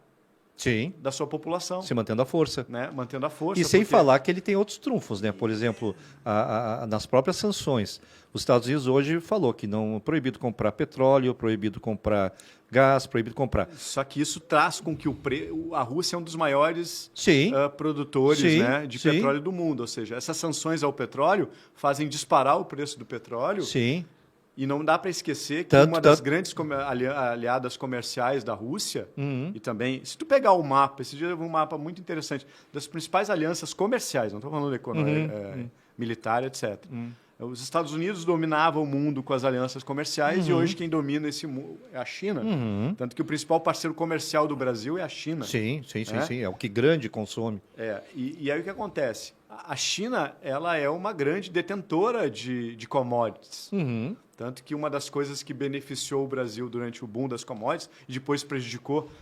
da sua população. Se mantendo a força. Né? Mantendo a força. E sem falar que ele tem outros trunfos, né? Por exemplo, nas próprias sanções. Os Estados Unidos hoje falou que não é proibido comprar petróleo, proibido comprar gás, proibido comprar. Só que isso traz com que a Rússia é um dos maiores produtores, né, de petróleo do mundo. Ou seja, essas sanções ao petróleo fazem disparar o preço do petróleo. Sim. E não dá para esquecer que uma das grandes aliadas comerciais da Rússia, e também, se tu pegar o mapa, esse dia eu vi um mapa muito interessante, das principais alianças comerciais, não estou falando de economia, militar, etc. Os Estados Unidos dominavam o mundo com as alianças comerciais e hoje quem domina esse mundo é a China. Tanto que o principal parceiro comercial do Brasil é a China. Sim. É o que grande consome. E aí o que acontece? A China ela é uma grande detentora de commodities. Tanto que uma das coisas que beneficiou o Brasil durante o boom das commodities, e depois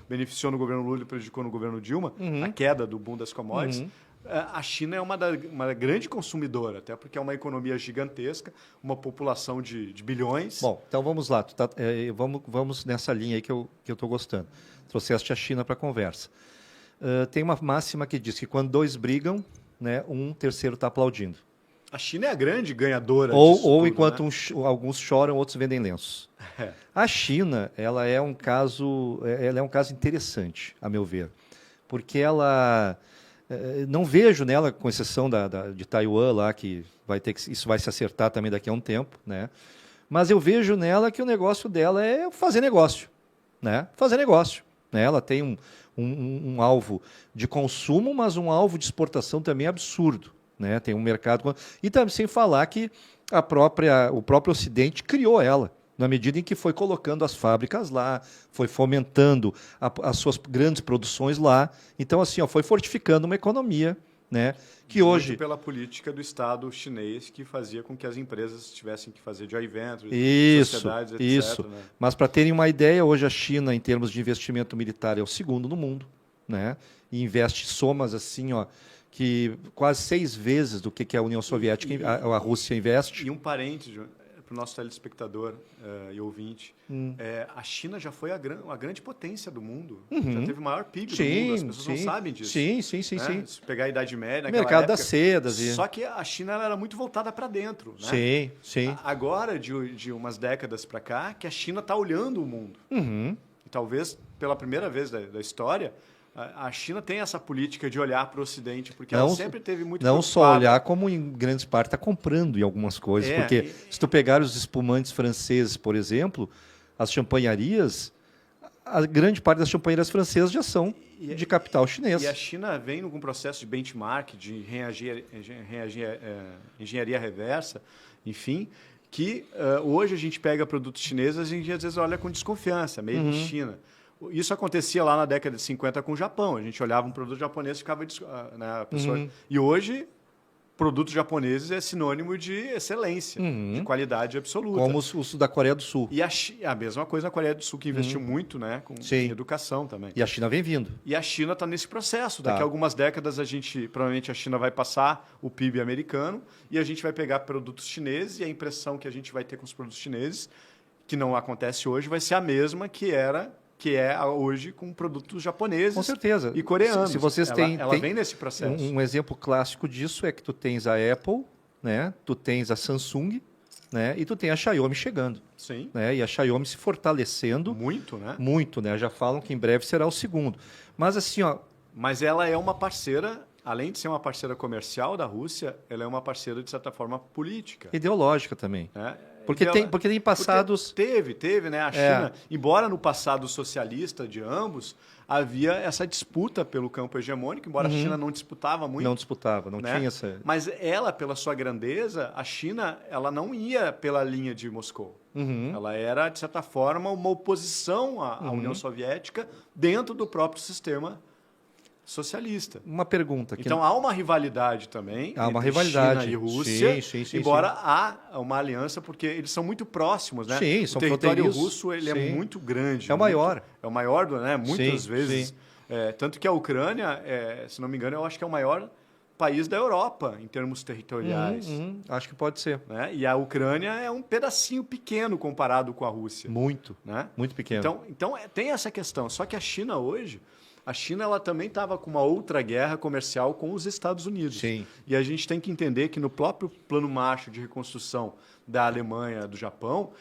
beneficiou no governo Lula e prejudicou no governo Dilma, a queda do boom das commodities, a China é uma grande consumidora, até porque é uma economia gigantesca, uma população de bilhões. Bom, então vamos lá. Vamos nessa linha aí que eu estou gostando. Trouxeste a China para a conversa. Tem uma máxima que diz que quando dois brigam, né, um terceiro está aplaudindo. A China é a grande ganhadora ou tudo, enquanto né? Alguns choram, outros vendem lenços. A China, ela é um caso interessante, a meu ver, porque ela não vejo nela, com exceção de Taiwan lá, que isso vai se acertar também daqui a um tempo, né? Mas eu vejo nela que o negócio dela é fazer negócio, né? Fazer negócio, né? Ela tem um alvo de consumo, mas um alvo de exportação também absurdo. Né? Tem um mercado... E também sem falar que o próprio Ocidente criou ela, na medida em que foi colocando as fábricas lá, foi fomentando as suas grandes produções lá. Então, assim, foi fortificando uma economia, né? Que hoje... Muito pela política do Estado chinês, que fazia com que as empresas tivessem que fazer joint ventures, sociedades, etc. Isso. Né? Mas, para terem uma ideia, hoje a China, em termos de investimento militar, é o segundo no mundo. Né? e investe somas assim, ó, que quase 6 vezes do que a União Soviética, a Rússia investe. E um parênteses para o nosso telespectador e ouvinte. A China já foi a grande potência do mundo. Já teve o maior PIB do mundo. As pessoas não sabem disso. Sim. Se pegar a Idade Média, Mercado época, das sedas. Só que a China ela era muito voltada para dentro. Né? Sim. Agora, de umas décadas para cá, que a China está olhando o mundo. E talvez, pela primeira vez da história, a China tem essa política de olhar para o Ocidente, porque ela sempre teve muito não só olhar, como em grandes partes está comprando em algumas coisas. Porque se tu pegar os espumantes franceses, por exemplo, as champanharias, a grande parte das champanharias francesas já são de capital chinês. E a China vem com um processo de benchmark, de engenharia reversa, enfim, que hoje a gente pega produtos chineses e a gente às vezes olha com desconfiança, meio de China. Isso acontecia lá na década de 50 com o Japão. A gente olhava um produto japonês e ficava... Né, a pessoa... E hoje, produtos japoneses é sinônimo de excelência, de qualidade absoluta. Como o da Coreia do Sul. E a mesma coisa na Coreia do Sul, que investiu muito, né, em educação também. E a China vem vindo. E a China está nesse processo. Daqui a algumas décadas, provavelmente a China vai passar o PIB americano e a gente vai pegar produtos chineses e a impressão que a gente vai ter com os produtos chineses, que não acontece hoje, vai ser a mesma que é hoje com produtos japoneses. Com certeza. E coreanos. Se vocês ela vem nesse processo. Um exemplo clássico disso é que tu tens a Apple, né? Tu tens a Samsung, né? E tu tem a Xiaomi chegando. Sim. Né? E a Xiaomi se fortalecendo. Muito, né? Muito, né? Já falam que em breve será o segundo. Mas assim, ó... Mas ela é uma parceira, além de ser uma parceira comercial da Rússia, ela é uma parceira, de certa forma, política. Ideológica também. Porque tem passados... Teve, né? A China, embora no passado socialista de ambos, havia essa disputa pelo campo hegemônico, embora a China não disputava muito. Não disputava, não tinha essa... Mas ela, pela sua grandeza, a China, ela não ia pela linha de Moscou. Ela era, de certa forma, uma oposição à União Soviética dentro do próprio sistema socialista. Uma pergunta aqui. Então há uma rivalidade também entre China e Rússia, sim, embora há uma aliança, porque eles são muito próximos, né? Sim, o são território russo ele é muito grande. É o maior. É o maior, né? Muitas vezes. Tanto que a Ucrânia, se não me engano, eu acho que é o maior país da Europa em termos territoriais. Acho que pode ser. Né? E a Ucrânia é um pedacinho pequeno comparado com a Rússia. Muito, né? Muito pequeno. Então tem essa questão. Só que a China hoje... A China ela também estava com uma outra guerra comercial com os Estados Unidos. Sim. E a gente tem que entender que no próprio plano Marshall de reconstrução da Alemanha, do Japão,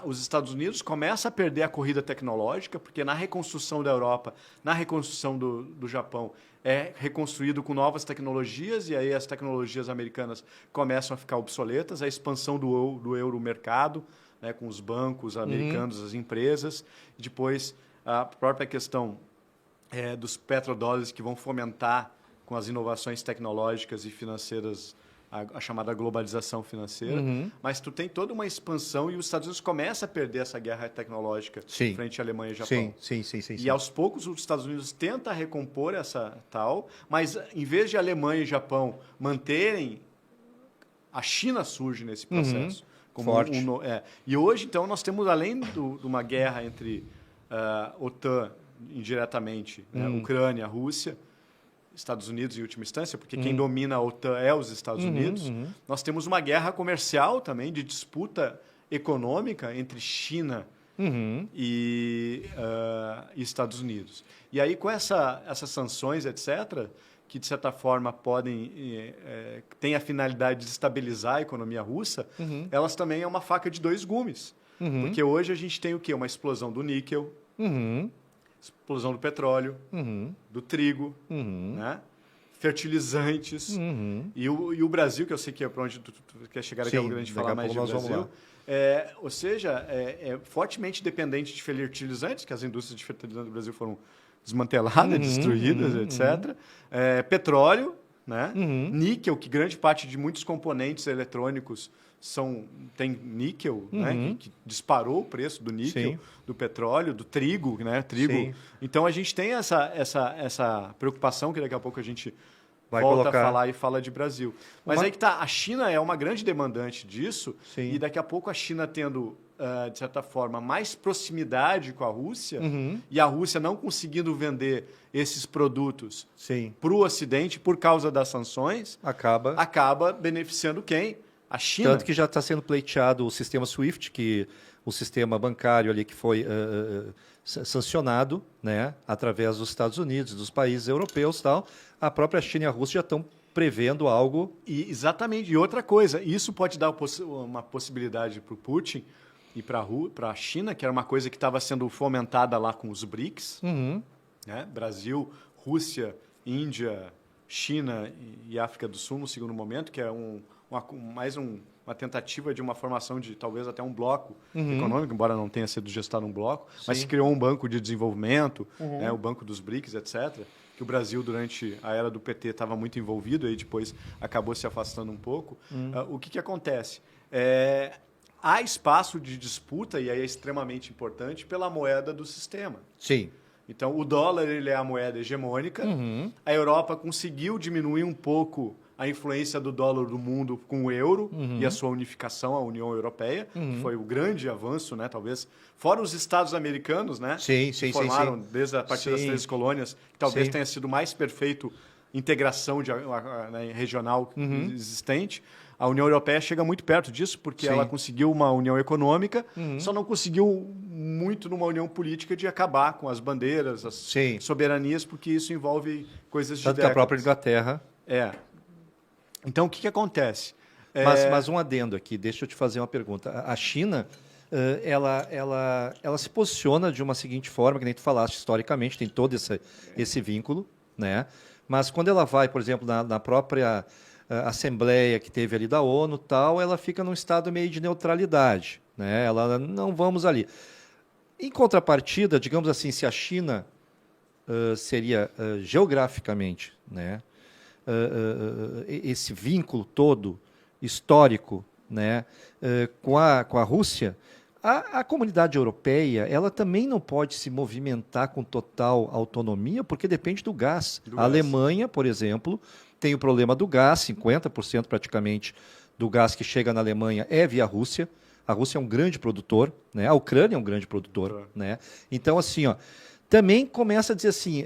os Estados Unidos começam a perder a corrida tecnológica, porque na reconstrução da Europa, na reconstrução do Japão, é reconstruído com novas tecnologias e aí as tecnologias americanas começam a ficar obsoletas, a expansão do euro-mercado, né, com os bancos americanos, as empresas, e depois a própria questão dos petrodólares que vão fomentar com as inovações tecnológicas e financeiras a chamada globalização financeira. Mas tu tem toda uma expansão e os Estados Unidos começam a perder essa guerra tecnológica frente à Alemanha e Japão. Sim. E aos poucos os Estados Unidos tentam recompor essa tal, mas em vez de Alemanha e Japão manterem, a China surge nesse processo. Como forte. E hoje, então, nós temos, além de uma guerra entre OTAN indiretamente, né? Ucrânia, Rússia, Estados Unidos em última instância, porque quem domina a OTAN é os Estados Unidos. Nós temos uma guerra comercial também, de disputa econômica entre China e Estados Unidos. E aí, com essas sanções, etc., que de certa forma têm a finalidade de estabilizar a economia russa, elas também é uma faca de dois gumes. Porque hoje a gente tem o quê? Uma explosão do níquel, explosão do petróleo, do trigo, né? Fertilizantes. E o Brasil, que eu sei que é para onde tu quer chegar aqui, a gente falar mais do Brasil, ou seja, é fortemente dependente de fertilizantes, que as indústrias de fertilizantes do Brasil foram desmanteladas, destruídas, etc. Petróleo, né? Níquel, que grande parte de muitos componentes eletrônicos tem níquel, né? Que disparou o preço do níquel, do petróleo, do trigo, né? Então a gente tem essa preocupação que daqui a pouco a gente volta a falar e fala de Brasil. Mas aí que tá, a China é uma grande demandante disso e daqui a pouco a China tendo de certa forma, mais proximidade com a Rússia, e a Rússia não conseguindo vender esses produtos para o Ocidente por causa das sanções, acaba beneficiando quem? A China. Tanto que já está sendo pleiteado o sistema SWIFT, que o sistema bancário ali que foi sancionado, né, através dos Estados Unidos, dos países europeus e tal. A própria China e a Rússia já estão prevendo algo. Exatamente. E outra coisa, isso pode dar uma possibilidade para o Putin e para a China, que era uma coisa que estava sendo fomentada lá com os BRICS, né? Brasil, Rússia, Índia, China e África do Sul no segundo momento, que é uma tentativa de uma formação de talvez até um bloco econômico, embora não tenha sido gestado um bloco, mas se criou um banco de desenvolvimento, né, o Banco dos BRICS, etc., que o Brasil, durante a era do PT, estava muito envolvido e depois acabou se afastando um pouco. O que acontece? Há espaço de disputa, e aí é extremamente importante, pela moeda do sistema. Sim. Então, o dólar ele é a moeda hegemônica. A Europa conseguiu diminuir um pouco a influência do dólar do mundo com o euro e a sua unificação, a União Europeia, que foi o grande avanço, né, talvez, fora os Estados americanos, né, que formaram desde a partir das 13 colônias, que talvez tenha sido mais perfeito integração né, regional existente. A União Europeia chega muito perto disso, porque ela conseguiu uma união econômica, só não conseguiu muito numa união política de acabar com as bandeiras, as soberanias, porque isso envolve coisas de décadas. Tanto que a própria Inglaterra... Então, o que acontece? Mas um adendo aqui, deixa eu te fazer uma pergunta. A China, ela se posiciona de uma seguinte forma, que nem tu falaste, historicamente, tem todo esse vínculo, né? Mas quando ela vai, por exemplo, na própria assembleia que teve ali da ONU, tal, ela fica num estado meio de neutralidade, né? Ela não vamos ali. Em contrapartida, digamos assim, se a China seria geograficamente, né, esse vínculo todo histórico, né, com a Rússia, a comunidade europeia ela também não pode se movimentar com total autonomia, porque depende do gás. A Alemanha, por exemplo, tem o problema do gás, 50% praticamente do gás que chega na Alemanha é via Rússia. A Rússia é um grande produtor, né? A Ucrânia é um grande produtor. Né? Então, assim, também começa a dizer assim,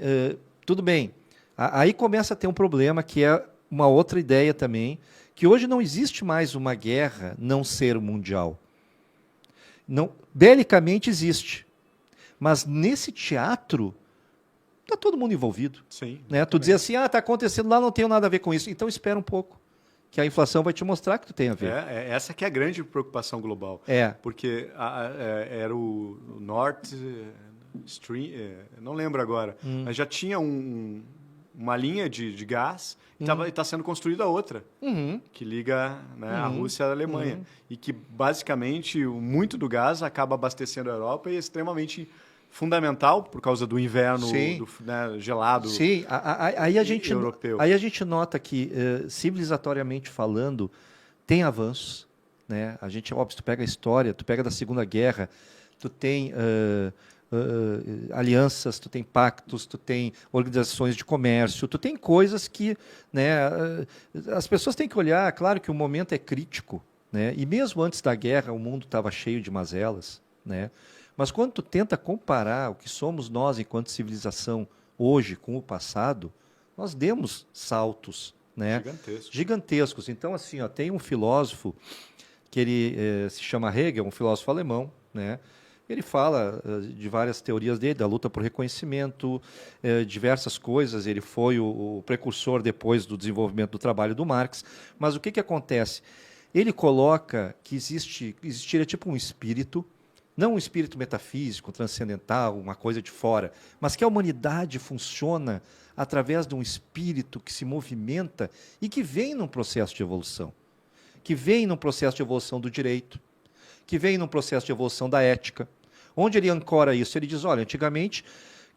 tudo bem, aí começa a ter um problema que é uma outra ideia também, que hoje não existe mais uma guerra não ser mundial. Não, belicamente existe, mas nesse teatro está todo mundo envolvido. Sim. Né? Tu dizer assim, está acontecendo lá, não tenho nada a ver com isso. Então espera um pouco, que a inflação vai te mostrar que tu tem a ver. Essa que é a grande preocupação global. Porque era o Nord Stream, não lembro agora, mas já tinha uma linha de gás e está sendo construída outra, que liga, né, a Rússia à Alemanha. E que, basicamente, muito do gás acaba abastecendo a Europa e é extremamente fundamental por causa do inverno né, gelado europeu. Aí a gente nota que, civilizatoriamente falando, tem avanços. Né? A gente, óbvio, tu pega a história, tu pega da Segunda Guerra, tu tem... alianças, tu tem pactos, tu tem organizações de comércio, tu tem coisas que, né, as pessoas têm que olhar, claro que o momento é crítico, né, e mesmo antes da guerra o mundo estava cheio de mazelas, né, mas quando tu tenta comparar o que somos nós enquanto civilização hoje com o passado, nós demos saltos, né, gigantescos. Então, assim, tem um filósofo que ele se chama Hegel, um filósofo alemão, né. Ele fala de várias teorias dele, da luta por reconhecimento, diversas coisas. Ele foi o precursor depois do desenvolvimento do trabalho do Marx. Mas o que acontece? Ele coloca que existiria tipo um espírito, não um espírito metafísico, transcendental, uma coisa de fora, mas que a humanidade funciona através de um espírito que se movimenta e que vem num processo de evolução, que vem num processo de evolução do direito, que vem num processo de evolução da ética. Onde ele ancora isso? Ele diz, olha, antigamente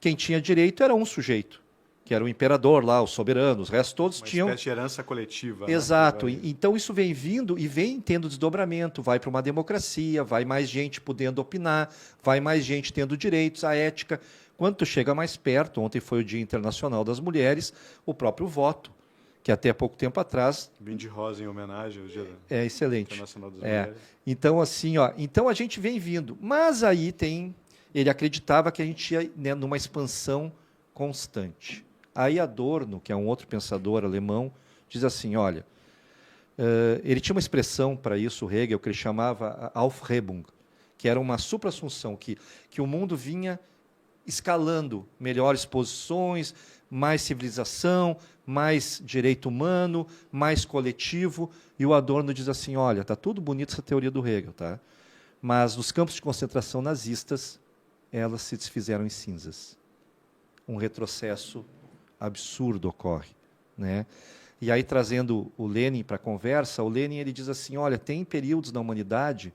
quem tinha direito era um sujeito, que era o imperador lá, o soberano, os restos todos tinham... Uma espécie de herança coletiva. Exato. Né? Então isso vem vindo e vem tendo desdobramento, vai para uma democracia, vai mais gente podendo opinar, vai mais gente tendo direitos, a ética. Quando tu chega mais perto, ontem foi o Dia Internacional das Mulheres, o próprio voto, que até pouco tempo atrás... Vim de rosa em homenagem ao Dia É excelente. Internacional das Mulheres. Então, assim, então a gente vem vindo. Mas aí ele acreditava que a gente ia, né, numa expansão constante. Aí Adorno, que é um outro pensador alemão, diz assim, olha, ele tinha uma expressão para isso, o Hegel, que ele chamava Aufhebung, que era uma supra-assunção, que o mundo vinha escalando melhores posições, mais civilização, mais direito humano, mais coletivo. E o Adorno diz assim, olha, está tudo bonito essa teoria do Hegel, tá? Mas nos campos de concentração nazistas, elas se desfizeram em cinzas. Um retrocesso absurdo ocorre, né? E aí, trazendo o Lenin para a conversa, o Lenin ele diz assim, olha, tem períodos na humanidade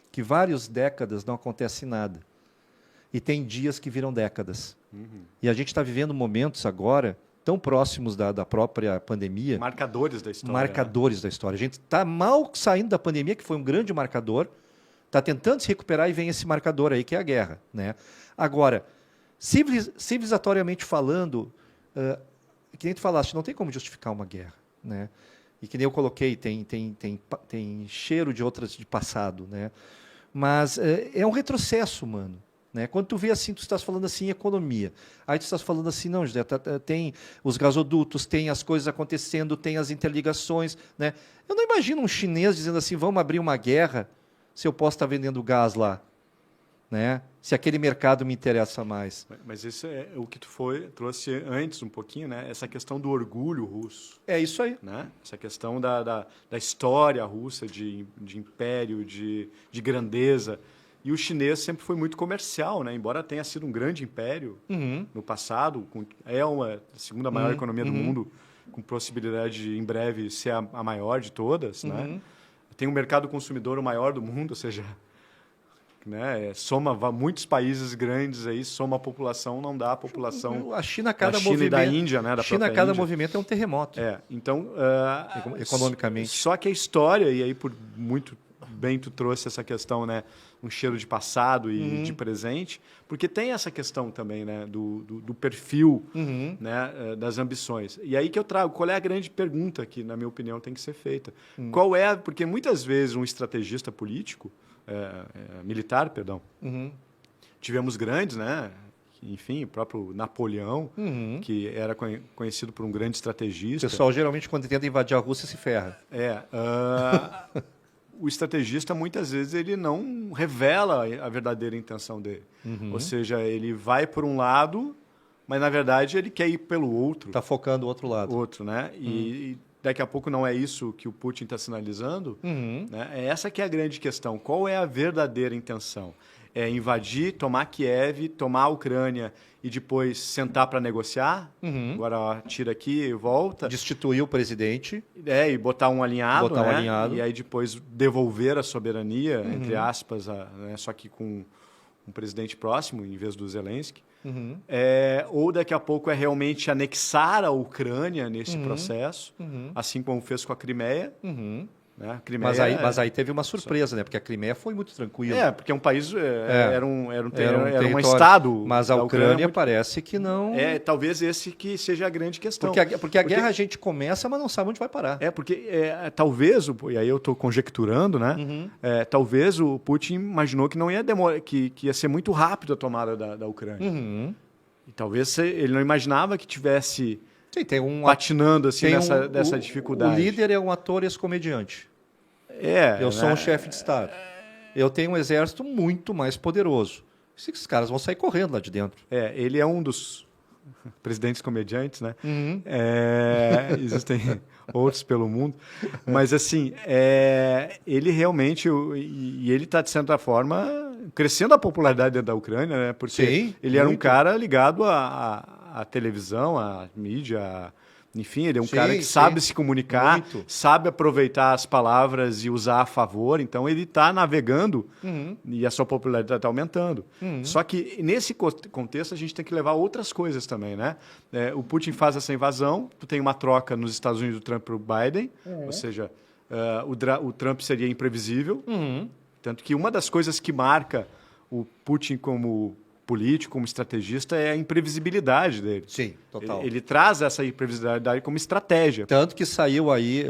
que várias décadas não acontece nada. E tem dias que viram décadas. E a gente está vivendo momentos agora tão próximos da própria pandemia. Marcadores da história. Marcadores da história. A gente está mal saindo da pandemia, que foi um grande marcador, está tentando se recuperar e vem esse marcador aí, que é a guerra, né? Agora, civilizatoriamente falando, que nem tu falaste, não tem como justificar uma guerra, né? E que nem eu coloquei, tem cheiro de outras de passado, né? Mas é um retrocesso, mano. Né? Quando tu vê assim, tu estás falando assim em economia. Aí tu estás falando assim, não, José, tem os gasodutos, tem as coisas acontecendo, tem as interligações. Né? Eu não imagino um chinês dizendo assim, vamos abrir uma guerra se eu posso estar vendendo gás lá. Né? Se aquele mercado me interessa mais. Mas isso é o que tu trouxe antes um pouquinho, né? Essa questão do orgulho russo. É isso aí. Né? Essa questão da história russa, de império, de grandeza. E o chinês sempre foi muito comercial, né? Embora tenha sido um grande império no passado, é a segunda maior economia do mundo, com possibilidade de, em breve, ser a maior de todas. Né? Tem um mercado consumidor o maior do mundo, ou seja, né? Soma muitos países grandes aí, soma a população, não dá a população a China, cada da China movimento, e da Índia, né? Da China, cada movimento é um terremoto. Então, economicamente. Só que a história, e aí por muito bem tu trouxe essa questão, né? Um cheiro de passado e de presente, porque tem essa questão também, né? Do perfil, né? Das ambições. E aí que eu trago, qual é a grande pergunta que, na minha opinião, tem que ser feita? Porque muitas vezes um estrategista político, militar, perdão, tivemos grandes, né? Enfim, o próprio Napoleão, que era conhecido por um grande estrategista. O pessoal, geralmente, quando tenta invadir a Rússia, se ferra. O estrategista, muitas vezes, ele não revela a verdadeira intenção dele. Ou seja, ele vai por um lado, mas, na verdade, ele quer ir pelo outro. Está focando o outro lado. Né? E daqui a pouco não é isso que o Putin está sinalizando. Né? É essa que é a grande questão. Qual é a verdadeira intenção? É invadir, tomar Kiev, tomar a Ucrânia e depois sentar para negociar? Agora tira aqui e volta. Destituir o presidente. E botar um alinhado. Botar um alinhado. E aí depois devolver a soberania, entre aspas, né? Só que com um presidente próximo, em vez do Zelensky. Ou daqui a pouco é realmente anexar a Ucrânia nesse processo, assim como fez com a Crimeia. Né? Crimeia, mas aí teve uma surpresa, né? Porque a Crimeia foi muito tranquila. Porque é um país, era um território, estado. Mas a Ucrânia parece que não... Talvez esse que seja a grande questão. Porque a guerra a gente começa, mas não sabe onde vai parar. Porque talvez, e aí eu estou conjecturando, né? Talvez o Putin imaginou que não ia demorar, que ia ser muito rápido a tomada da Ucrânia. E talvez ele não imaginava que tivesse... Sim, patinando assim dessa dificuldade. O líder é um ator e ex-comediante. Eu sou um chefe de Estado. Eu tenho um exército muito mais poderoso. Esses caras vão sair correndo lá de dentro. Ele é um dos presidentes comediantes, né? Existem outros pelo mundo. Mas, assim, ele realmente... E ele está, de certa forma, crescendo a popularidade dentro da Ucrânia, né? Porque ele era um cara ligado à televisão, à mídia... Enfim, ele é um cara que sabe se comunicar, sabe aproveitar as palavras e usar a favor. Então, ele está navegando e a sua popularidade está aumentando. Só que, nesse contexto, a gente tem que levar outras coisas também, né? O Putin faz essa invasão, tu tem uma troca nos Estados Unidos do Trump para o Biden, ou seja, o Trump seria imprevisível. Tanto que uma das coisas que marca o Putin como político, como estrategista, é a imprevisibilidade dele. Sim, total. Ele traz essa imprevisibilidade como estratégia. Tanto que saiu aí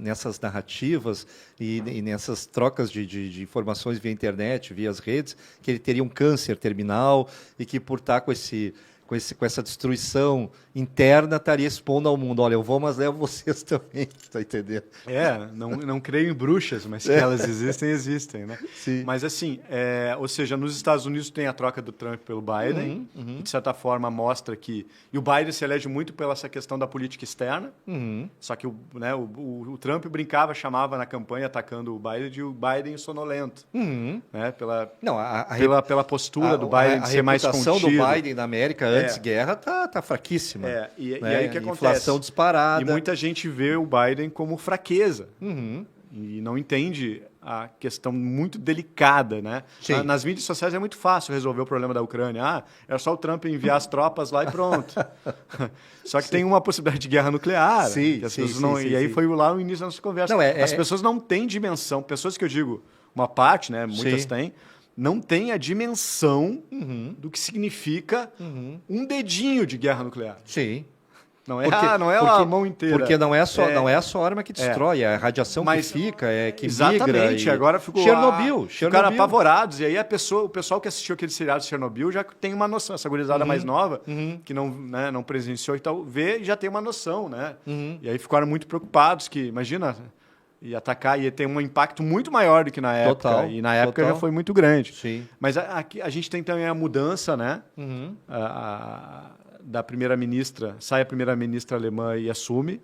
nessas narrativas e nessas trocas de informações via internet, via as redes, que ele teria um câncer terminal e que por estar com essa destruição interna estaria expondo ao mundo. Olha, eu vou, mas levo vocês também, tá entendendo? Não creio em bruxas, mas que elas existem, né? Sim. Mas assim, ou seja, nos Estados Unidos tem a troca do Trump pelo Biden, que de certa forma mostra que... E o Biden se elege muito pela essa questão da política externa, só que o Trump brincava, chamava na campanha, atacando o Biden, de o Biden sonolento, né? Pela postura do Biden de ser mais contido. A reputação do Biden na América antes guerra tá fraquíssima. E né? aí o que acontece? Inflação disparada. E muita gente vê o Biden como fraqueza. E não entende a questão muito delicada, né? Nas mídias sociais é muito fácil resolver o problema da Ucrânia. É só o Trump enviar as tropas lá e pronto. Só que tem uma possibilidade de guerra nuclear. E aí foi lá o início da nossa conversa. As pessoas não têm dimensão. Pessoas que eu digo, uma parte, né? Muitas têm. Não tem a dimensão do que significa um dedinho de guerra nuclear. Sim. Não é a mão inteira. Porque não é só a arma que destrói, é a radiação que fica, que exatamente, migra. Exatamente, agora ficou... Chernobyl. Ficaram apavorados. E aí o pessoal que assistiu aquele seriado de Chernobyl já tem uma noção. Essa gurizada mais nova, que não presenciou e tal, vê e já tem uma noção, né? E aí ficaram muito preocupados que, imagina... E atacar, ia ter um impacto muito maior do que na época. Total, e na época já foi muito grande. Sim. Mas aqui a gente tem também a mudança, né? Da primeira-ministra, sai a primeira-ministra alemã e assume,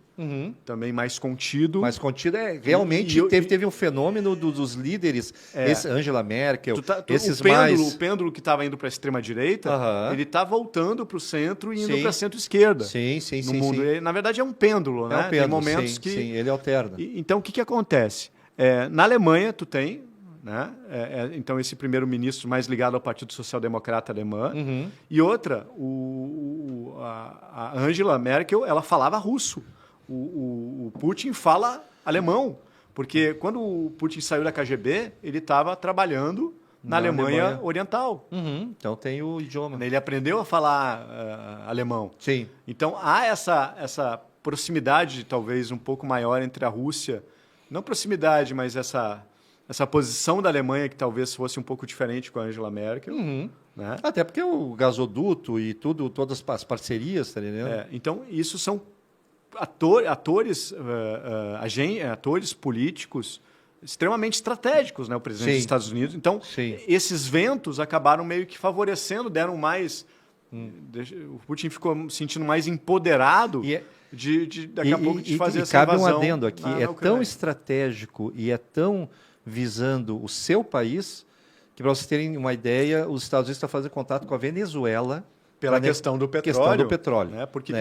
também mais contido. Mais contido realmente teve um fenômeno dos líderes, Angela Merkel, o pêndulo que estava indo para a extrema-direita, ele está voltando para o centro e indo para a centro-esquerda. Sim. No mundo. Sim. Na verdade é um pêndulo, né? Tem momentos que... Sim, ele alterna. Então o que acontece? Na Alemanha tu tem... Né? Então, esse primeiro-ministro mais ligado ao Partido Social Democrata alemã. E outra, a Angela Merkel, ela falava russo. O Putin fala alemão. Porque quando o Putin saiu da KGB, ele estava trabalhando na Alemanha Oriental. Então, tem o idioma. Ele aprendeu a falar alemão. Sim. Então, há essa proximidade, talvez, um pouco maior entre a Rússia. Não proximidade, mas essa posição da Alemanha que talvez fosse um pouco diferente com a Angela Merkel. Né? Até porque o gasoduto e todas as parcerias, tá entendendo? Então, isso são atores políticos extremamente estratégicos, né? O presidente dos Estados Unidos. Então, esses ventos acabaram meio que favorecendo, deram mais... O Putin ficou sentindo mais empoderado daqui a pouco de fazer essa invasão. E cabe um adendo aqui, tão estratégico e é tão... visando o seu país, que para vocês terem uma ideia, os Estados Unidos estão fazendo contato com a Venezuela pela questão do petróleo. Né? Porque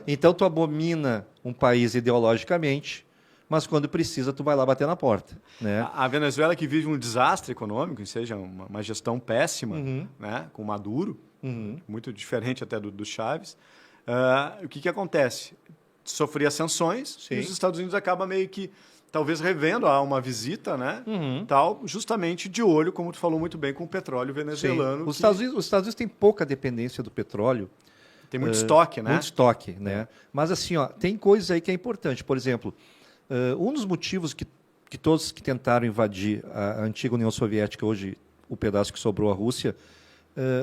então, tu abomina um país ideologicamente, mas quando precisa, tu vai lá bater na porta. Né? A Venezuela que vive um desastre econômico, seja uma gestão péssima, né? Com Maduro, muito diferente até do Chávez. O que acontece? Sofria sanções e os Estados Unidos acabam meio que talvez revendo a uma visita, né? Tal, justamente de olho, como tu falou muito bem, com o petróleo venezuelano. Os Estados Unidos têm pouca dependência do petróleo. Tem muito estoque, né? Muito estoque, né? Mas assim, tem coisas aí que é importante. Por exemplo, um dos motivos que todos que tentaram invadir a antiga União Soviética, hoje o pedaço que sobrou a Rússia,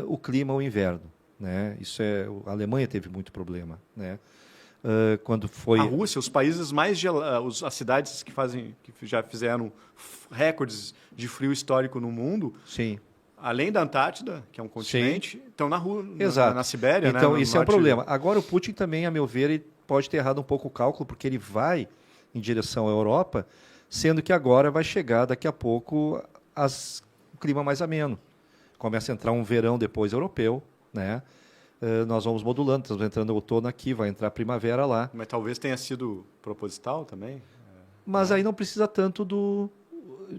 o clima, o inverno, né? A Alemanha teve muito problema, né? Quando foi... A Rússia, os países mais gelados, as cidades que já fizeram recordes de frio histórico no mundo, além da Antártida, que é um continente, estão na Sibéria. Então, né? Isso é um problema. Agora, o Putin também, a meu ver, ele pode ter errado um pouco o cálculo, porque ele vai em direção à Europa, sendo que agora vai chegar, daqui a pouco, o clima mais ameno. Começa a entrar um verão depois europeu, né? Nós vamos modulando, estamos entrando outono aqui, vai entrar primavera lá. Mas talvez tenha sido proposital também? Mas aí não precisa tanto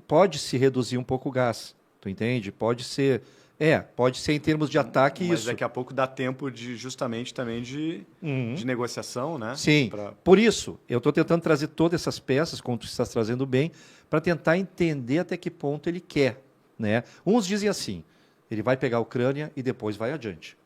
pode-se reduzir um pouco o gás, tu entende? Pode ser em termos de ataque mas isso. Mas daqui a pouco dá tempo justamente também de negociação, né? Sim, por isso, eu estou tentando trazer todas essas peças, como tu estás trazendo bem, para tentar entender até que ponto ele quer, né? Uns dizem assim, Ele vai pegar a Ucrânia e depois vai adiante.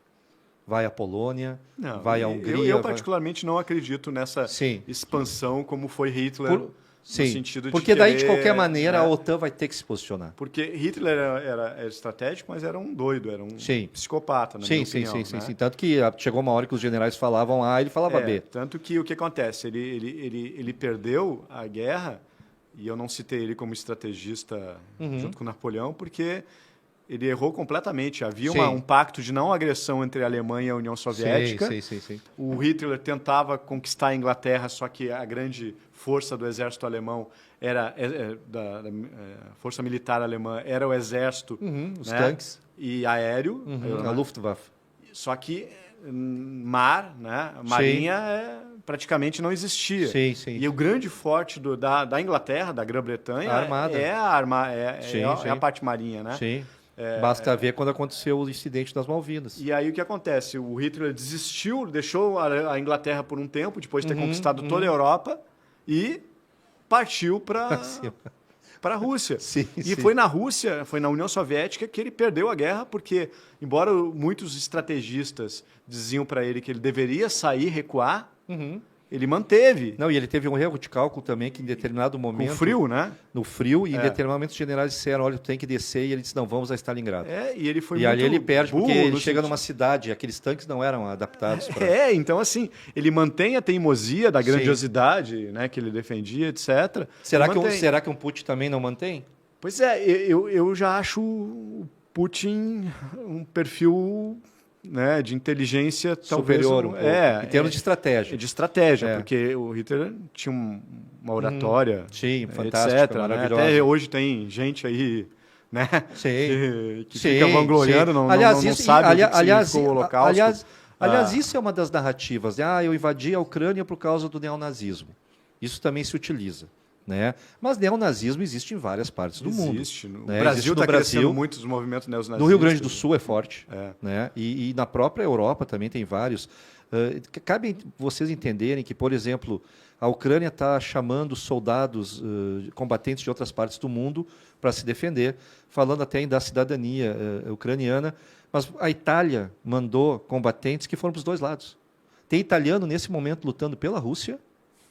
Vai à Polônia, Não, vai à Hungria. Eu particularmente não acredito nessa Sim. expansão como foi Hitler, no Sim, sentido de porque daí, de querer, qualquer maneira, né? a OTAN vai ter que se posicionar. Porque Hitler era estratégico, mas era um doido, era um Sim. psicopata, na Sim, minha sim, opinião. sim, né? sim. Tanto que chegou uma hora que os generais falavam A, ele falava B. Tanto que o que acontece? Ele perdeu a guerra, e eu não citei ele como estrategista junto com Napoleão, porque ele errou completamente. Havia Sim. um pacto de não agressão entre a Alemanha e a União Soviética. Sim. O Hitler tentava conquistar a Inglaterra, só que a grande força do exército alemão era da força militar alemã era o exército, Os né? tanques. E aéreo, A Luftwaffe. só que mar, né? Marinha praticamente não existia. Sim, sim. E o grande forte da Inglaterra, da Grã-Bretanha, A armada. é a parte marinha, né? Sim. Basta ver quando aconteceu o incidente das Malvinas. E aí o que acontece? O Hitler desistiu, deixou a Inglaterra por um tempo, depois de ter conquistado toda a Europa, e partiu para a Rússia. Sim, e sim. foi na Rússia, foi na União Soviética que ele perdeu a guerra, porque, embora muitos estrategistas diziam para ele que ele deveria sair, recuar, ele manteve. Não, e ele teve um erro de cálculo também, que em determinado momento... Com frio, né? No frio, e em determinado momento os generais disseram, olha, tem que descer, e ele disse, não, vamos a Stalingrado. E ele foi E muito ali ele perde, burro porque ele no chega sentido- numa cidade, aqueles tanques não eram adaptados para... Então assim, ele mantém a teimosia da grandiosidade, né, que ele defendia, etc. Será Ele mantém. será que um Putin também não mantém? Pois é, eu já acho o Putin um perfil, né, de inteligência talvez Superior um pouco, em termos de estratégia. de estratégia, porque o Hitler tinha uma oratória, Sim, etc, fantástica, né? maravilhosa. Até hoje tem gente aí, né, Sim. que fica vangloriando, não sabe o que significou o Holocausto. Aliás, isso é uma das narrativas. Né? Eu invadi a Ucrânia por causa do neonazismo. Isso também se utiliza. Né? Mas neonazismo existe em várias partes do mundo. Existe. No né? Brasil Existe no está crescendo Brasil, muito os movimentos neonazistas. no Rio Grande do Sul é forte. É. Né? E na própria Europa também tem vários. Cabe vocês entenderem que, por exemplo, a Ucrânia está chamando soldados combatentes de outras partes do mundo para se defender, falando até da cidadania ucraniana. Mas a Itália mandou combatentes que foram para os dois lados. Tem italiano nesse momento lutando pela Rússia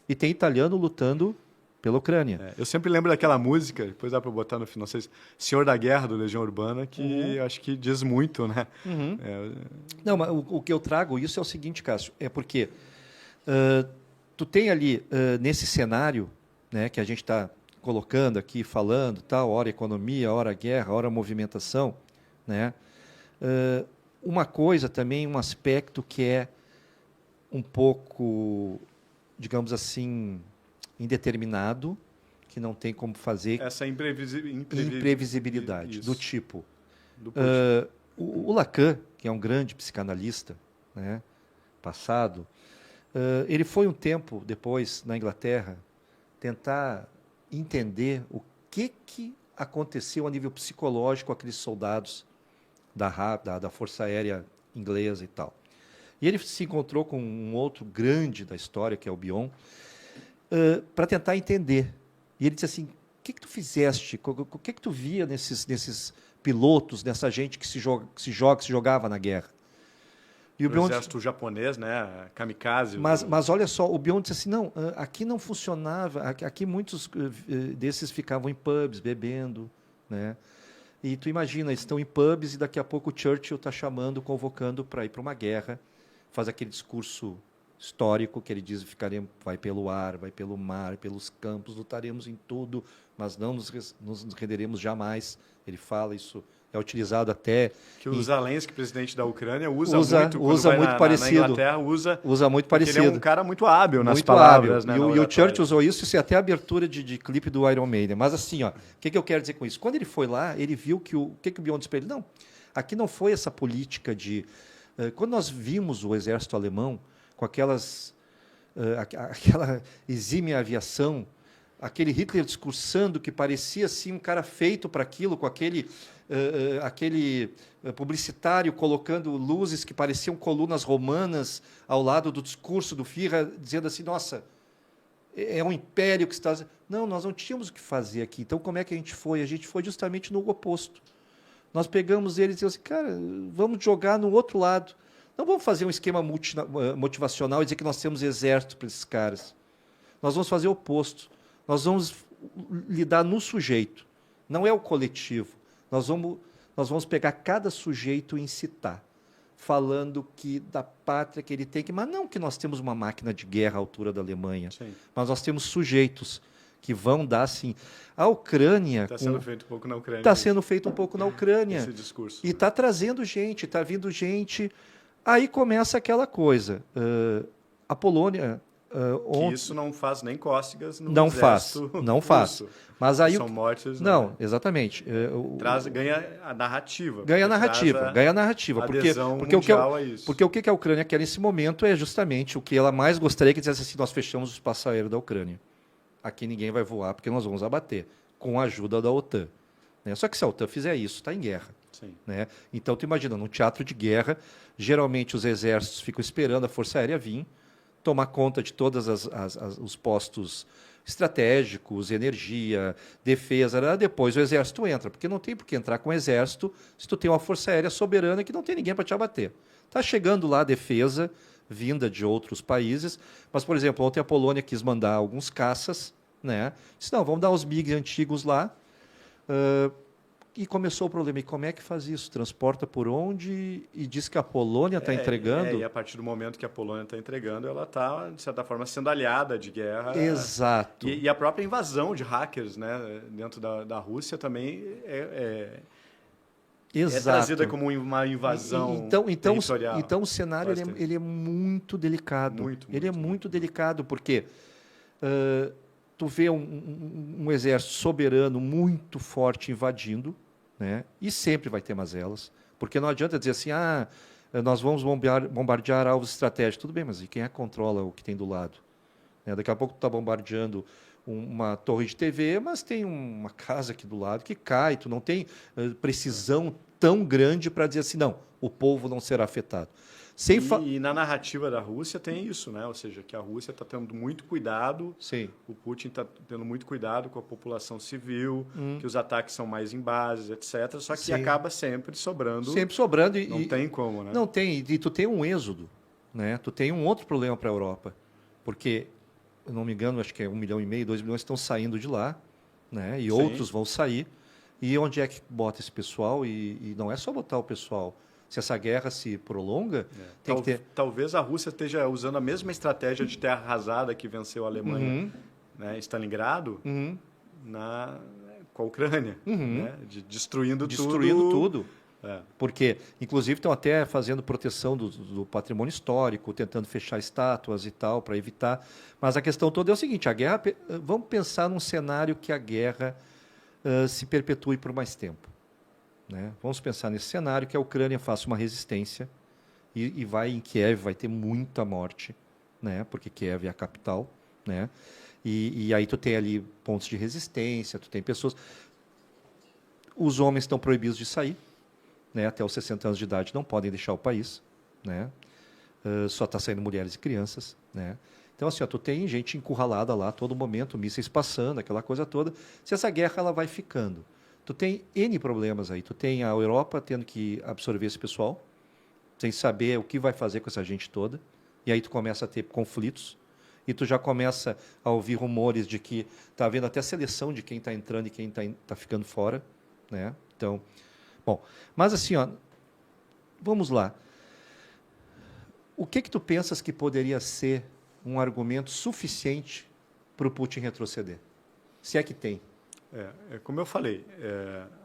e tem italiano lutando pela Ucrânia. Eu sempre lembro daquela música, depois dá para botar no final, vocês, Senhor da Guerra, do Legião Urbana, que acho que diz muito, né? Não, mas o que eu trago isso é o seguinte, Cássio, é porque tu tem ali, nesse cenário, né, que a gente está colocando aqui, falando, tal, hora economia, hora guerra, hora movimentação, né? Uma coisa também, um aspecto que é um pouco, digamos assim, indeterminado, que não tem como fazer. Essa imprevisibilidade, isso. do tipo. Do O Lacan, que é um grande psicanalista, né, passado, ele foi um tempo depois, na Inglaterra, tentar entender o que aconteceu a nível psicológico com aqueles soldados da Força Aérea Inglesa e tal. E ele se encontrou com um outro grande da história, que é o Bion, para tentar entender. E ele disse assim, o que tu fizeste? O que tu via nesses pilotos, nessa gente que se jogava na guerra? E o exército japonês, né? Kamikaze. Mas olha só, o Bion disse assim, não, aqui não funcionava, aqui muitos desses ficavam em pubs, bebendo, né? E tu imagina, eles estão em pubs e daqui a pouco o Churchill está chamando, convocando para ir para uma guerra, faz aquele discurso histórico que ele diz, vai pelo ar, vai pelo mar, pelos campos, lutaremos em tudo, mas não nos renderemos jamais. Ele fala isso, é utilizado até... Que o Zelensky, presidente da Ucrânia, usa muito parecido. Na Inglaterra, usa muito parecido. Ele é um cara muito hábil nas palavras. Né, e o Churchill usou isso é até a abertura de clipe do Iron Maiden. Mas assim, o que eu quero dizer com isso? Quando ele foi lá, ele viu que o Bion disse para ele? Não, aqui não foi essa política de... Quando nós vimos o exército alemão com aquela exímia aviação, aquele Hitler discursando que parecia assim um cara feito para aquilo, com aquele publicitário colocando luzes que pareciam colunas romanas ao lado do discurso do Führer, dizendo assim, nossa, é um império que está... Não, nós não tínhamos o que fazer aqui. Então, como é que a gente foi? A gente foi justamente no oposto. Nós pegamos eles e dizemos assim, cara, vamos jogar no outro lado. Não vamos fazer um esquema motivacional e dizer que nós temos exército para esses caras. Nós vamos fazer o oposto. Nós vamos lidar no sujeito. Não é o coletivo. Nós vamos pegar cada sujeito e incitar, falando que da pátria que ele tem que... Mas não que nós temos uma máquina de guerra à altura da Alemanha. Sim. Mas nós temos sujeitos que vão dar, sim. A Ucrânia... Está sendo feito um pouco na Ucrânia. Está sendo feito um pouco na Ucrânia. Esse discurso. E está trazendo gente, está vindo gente. Aí começa aquela coisa. A Polônia... que isso não faz nem cócegas no não faz, não faz. Mas aí são mortes. Não, exatamente. Ganha a narrativa. Ganha a narrativa. Porque o que a Ucrânia quer nesse momento é justamente o que ela mais gostaria que dissesse assim: nós fechamos o espaço aéreo da Ucrânia. Aqui ninguém vai voar porque nós vamos abater, com a ajuda da OTAN. Né? Só que se a OTAN fizer isso, está em guerra. Sim. Né? Então, tu imagina, num teatro de guerra, geralmente os exércitos ficam esperando a Força Aérea vir, tomar conta de todos os postos estratégicos, energia, defesa, depois o exército entra, porque não tem por que entrar com o exército se tu tem uma força aérea soberana que não tem ninguém para te abater. Está chegando lá a defesa vinda de outros países, mas, por exemplo, ontem a Polônia quis mandar alguns caças, né? Disse, não, vamos dar os MiGs antigos lá, e começou o problema. E como é que faz isso? Transporta por onde? E diz que a Polônia está entregando? E a partir do momento que a Polônia está entregando, ela está, de certa forma, sendo aliada de guerra. Exato. E a própria invasão de hackers, né, dentro da Rússia também Exato. É trazida como uma invasão territorial. Então o cenário ele é muito delicado. Muito delicado, porque tu vê um exército soberano muito forte invadindo, né? E sempre vai ter mazelas, porque não adianta dizer assim, nós vamos bombardear alvos estratégicos. Tudo bem, mas e quem é que controla o que tem do lado? Né? Daqui a pouco tu está bombardeando uma torre de TV, mas tem uma casa aqui do lado que cai, tu não tem tão grande para dizer assim, não, o povo não será afetado. E na narrativa da Rússia tem isso, né? Ou seja, que a Rússia está tendo muito cuidado, Sim. O Putin está tendo muito cuidado com a população civil, que os ataques são mais em bases, etc. Só que acaba sempre sobrando. Sempre sobrando. Não tem como, né? Não tem. E tu tem um êxodo, né? Tu tem um outro problema para a Europa, porque, eu não me engano, acho que é 1,5 milhão, 2 milhões estão saindo de lá, né? E outros vão sair. E onde é que bota esse pessoal? E não é só botar o pessoal. Se essa guerra se prolonga, tem que ter... Talvez a Rússia esteja usando a mesma estratégia de terra arrasada que venceu a Alemanha, né, Stalingrado, com a Ucrânia, né, destruindo tudo. Porque, inclusive, estão até fazendo proteção do patrimônio histórico, tentando fechar estátuas e tal, para evitar. Mas a questão toda é o seguinte, a guerra... Vamos pensar num cenário que a guerra se perpetue por mais tempo. Né? Vamos pensar nesse cenário que a Ucrânia faça uma resistência e vai em Kiev, vai ter muita morte, né? Porque Kiev é a capital, né? E aí tu tem ali pontos de resistência, tu tem pessoas... Os homens estão proibidos de sair, né? Até os 60 anos de idade não podem deixar o país, né? Só está saindo mulheres e crianças, né? Então, assim, tu tem gente encurralada lá a todo momento, mísseis passando, aquela coisa toda. Se essa guerra ela vai ficando... Tu tem N problemas aí. Tu tem a Europa tendo que absorver esse pessoal, sem saber o que vai fazer com essa gente toda. E aí tu começa a ter conflitos. E tu já começa a ouvir rumores de que está havendo até seleção de quem está entrando e quem está ficando fora. Né? Então, bom. Mas assim, vamos lá. O que tu pensas que poderia ser um argumento suficiente para o Putin retroceder? Se é que tem. Como eu falei,